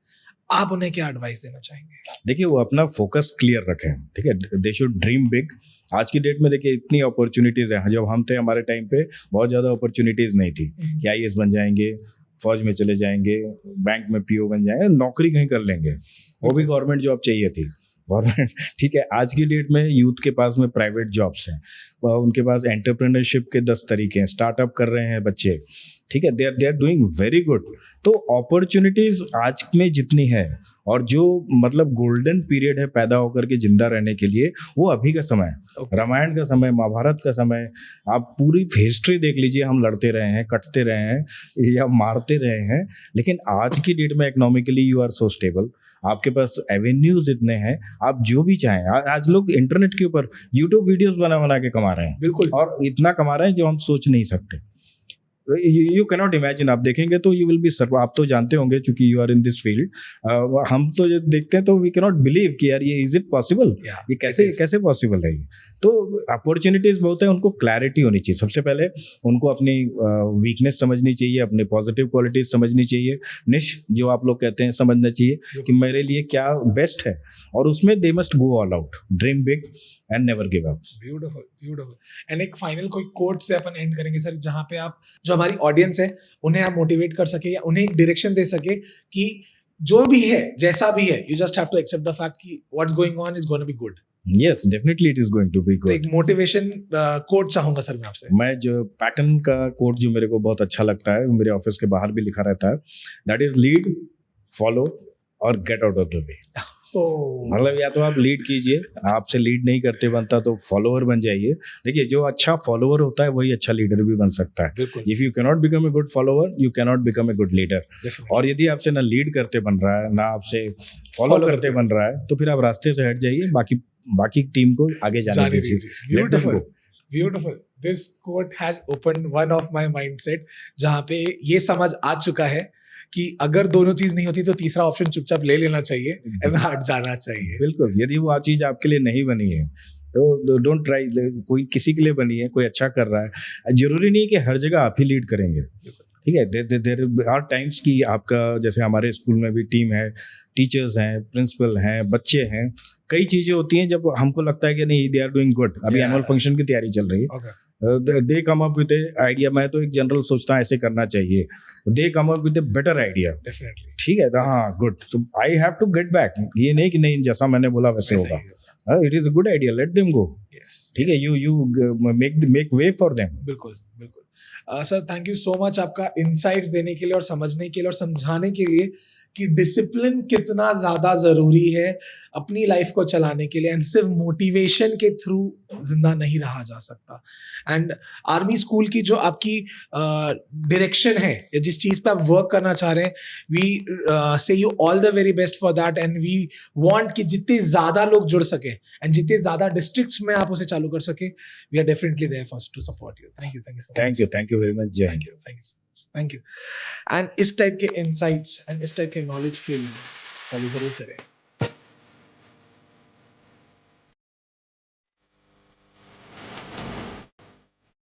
आप उन्हें क्या एडवाइस देना चाहेंगे? देखिए, वो अपना फोकस क्लियर रखें। ठीक है, दे शुड ड्रीम बिग। आज की डेट में देखिए इतनी अपॉर्चुनिटीज़ हैं। जब हम थे, हमारे टाइम पे बहुत ज़्यादा अपॉर्चुनिटीज़ नहीं थी कि IAS बन जाएंगे, फौज में चले जाएंगे, बैंक में PO बन जाएंगे, नौकरी कहीं कर लेंगे, वो भी गवर्नमेंट जॉब चाहिए थी, गवर्नमेंट। ठीक है, आज की डेट में यूथ के पास में प्राइवेट जॉब्स हैं, उनके पास एंटरप्रेन्योरशिप के 10 तरीके हैं, स्टार्टअप कर रहे हैं बच्चे। ठीक है, they are doing very good. तो अपॉर्चुनिटीज आज में जितनी है, और जो मतलब गोल्डन पीरियड है पैदा होकर के जिंदा रहने के लिए, वो अभी का समय है। रामायण का समय, महाभारत का समय, आप पूरी हिस्ट्री देख लीजिए। हम लड़ते रहे हैं, कटते रहे हैं या मारते रहे हैं, लेकिन आज की डेट में economically you are so stable, आपके पास एवेन्यूज इतने हैं, आप जो भी चाहें। आज लोग इंटरनेट के ऊपर यूट्यूब वीडियोस बना के कमा रहे हैं। बिल्कुल। और इतना कमा रहे हैं जो हम सोच नहीं सकते। You cannot imagine. आप देखेंगे तो यू विल बी सर्व। आप तो जानते होंगे क्योंकि you are in this field. हम तो ये देखते हैं तो वी कैनॉट बिलीव कि यार ये इज इट पॉसिबल, ये कैसे पॉसिबल है। तो अपॉर्चुनिटीज बहुत है, उनको क्लैरिटी होनी चाहिए। सबसे पहले उनको अपनी वीकनेस समझनी चाहिए, अपने पॉजिटिव क्वालिटीज समझनी चाहिए, निश जो आप लोग कहते हैं समझना चाहिए कि मेरे लिए क्या बेस्ट है, और उसमें they must go all out, dream big and never give up. Beautiful, beautiful. And एक फाइनल कोई कोट से अपन एंड करेंगे सर, जहां पे आप जो हमारी ऑडियंस है उन्हें आप मोटिवेट कर सके या उन्हें एक डायरेक्शन दे सके कि जो भी है, जैसा भी है, you just have to accept the fact कि what's going on is gonna be good. Yes, definitely it is going to be good. तो एक मोटिवेशन कोट चाहूंगा सर मैं आपसे। मैं जो पैटर्न का कोट जो मेरे को बहुत अच्छा लगता है, मेरे ऑफिस के बाहर भी लिखा रहता है, दैट इज लीड, फॉलो और get out of the way. मतलब या तो आप लीड कीजिए, आपसे लीड नहीं करते बनता तो फॉलोअर बन जाइए। देखिए, जो अच्छा फॉलोअर होता है वही अच्छा लीडर भी बन सकता है। If you cannot become a good follower, you cannot become a good leader. और यदि आपसे ना लीड करते बन रहा है, ना आपसे फॉलो करते बन रहा है, तो फिर आप रास्ते से हट जाइए, बाकी टीम को आगे जाने दीजिए। Beautiful, beautiful. This quote has opened one of my mindset, जहां पे ये समझ आ चुका है कि अगर दोनों चीज नहीं होती तो तीसरा ऑप्शन चुपचाप ले लेना चाहिए एंड हट जाना चाहिए। बिल्कुल। यदि वो चीज आपके लिए नहीं बनी है तो डोंट ट्राई। कोई किसी के लिए बनी है, कोई अच्छा कर रहा है, जरूरी नहीं है कि हर जगह आप ही लीड करेंगे। ठीक है, देयर आर टाइम्स कि आपका, जैसे हमारे स्कूल में भी टीम है, टीचर्स हैं, प्रिंसिपल हैं, बच्चे हैं, कई चीजें होती हैं जब हमको लगता है कि नहीं, दे आर डूइंग गुड। अभी एनुअल फंक्शन की तैयारी चल रही है, they come up with idea. मैं तो एक जनरल सोचता हूँ ऐसे करना चाहिए, they come up with better idea. Definitely. ठीक है, तो हाँ, गुड, तो I have to get back. ये नहीं कि नहीं जैसा मैंने बोला वैसे होगा। It is a good idea, let them go. ठीक है, you make way for them. बिल्कुल, बिल्कुल। Sir, thank you so much आपका इनसाइट्स देने के लिए और समझने के लिए और समझाने के लिए कि डिसिप्लिन कितना ज्यादा जरूरी है अपनी लाइफ को चलाने के लिए, एंड सिर्फ मोटिवेशन के थ्रू जिंदा नहीं रहा जा सकता। एंड आर्मी स्कूल की जो आपकी डायरेक्शन है या जिस चीज पे आप वर्क करना चाह रहे हैं, we say you all the very best for that, and we want कि जितने ज्यादा लोग जुड़ सके एंड जितने ज्यादा डिस्ट्रिक्ट्स में आप उसे चालू कर सके, we are definitely there for to support you. Thank you so much. Thank you very much. जय हिंद। Thank you. एंड इस टाइप के इंसाइट्स एंड इस टाइप के नॉलेज के लिए फॉलो जरूर करें।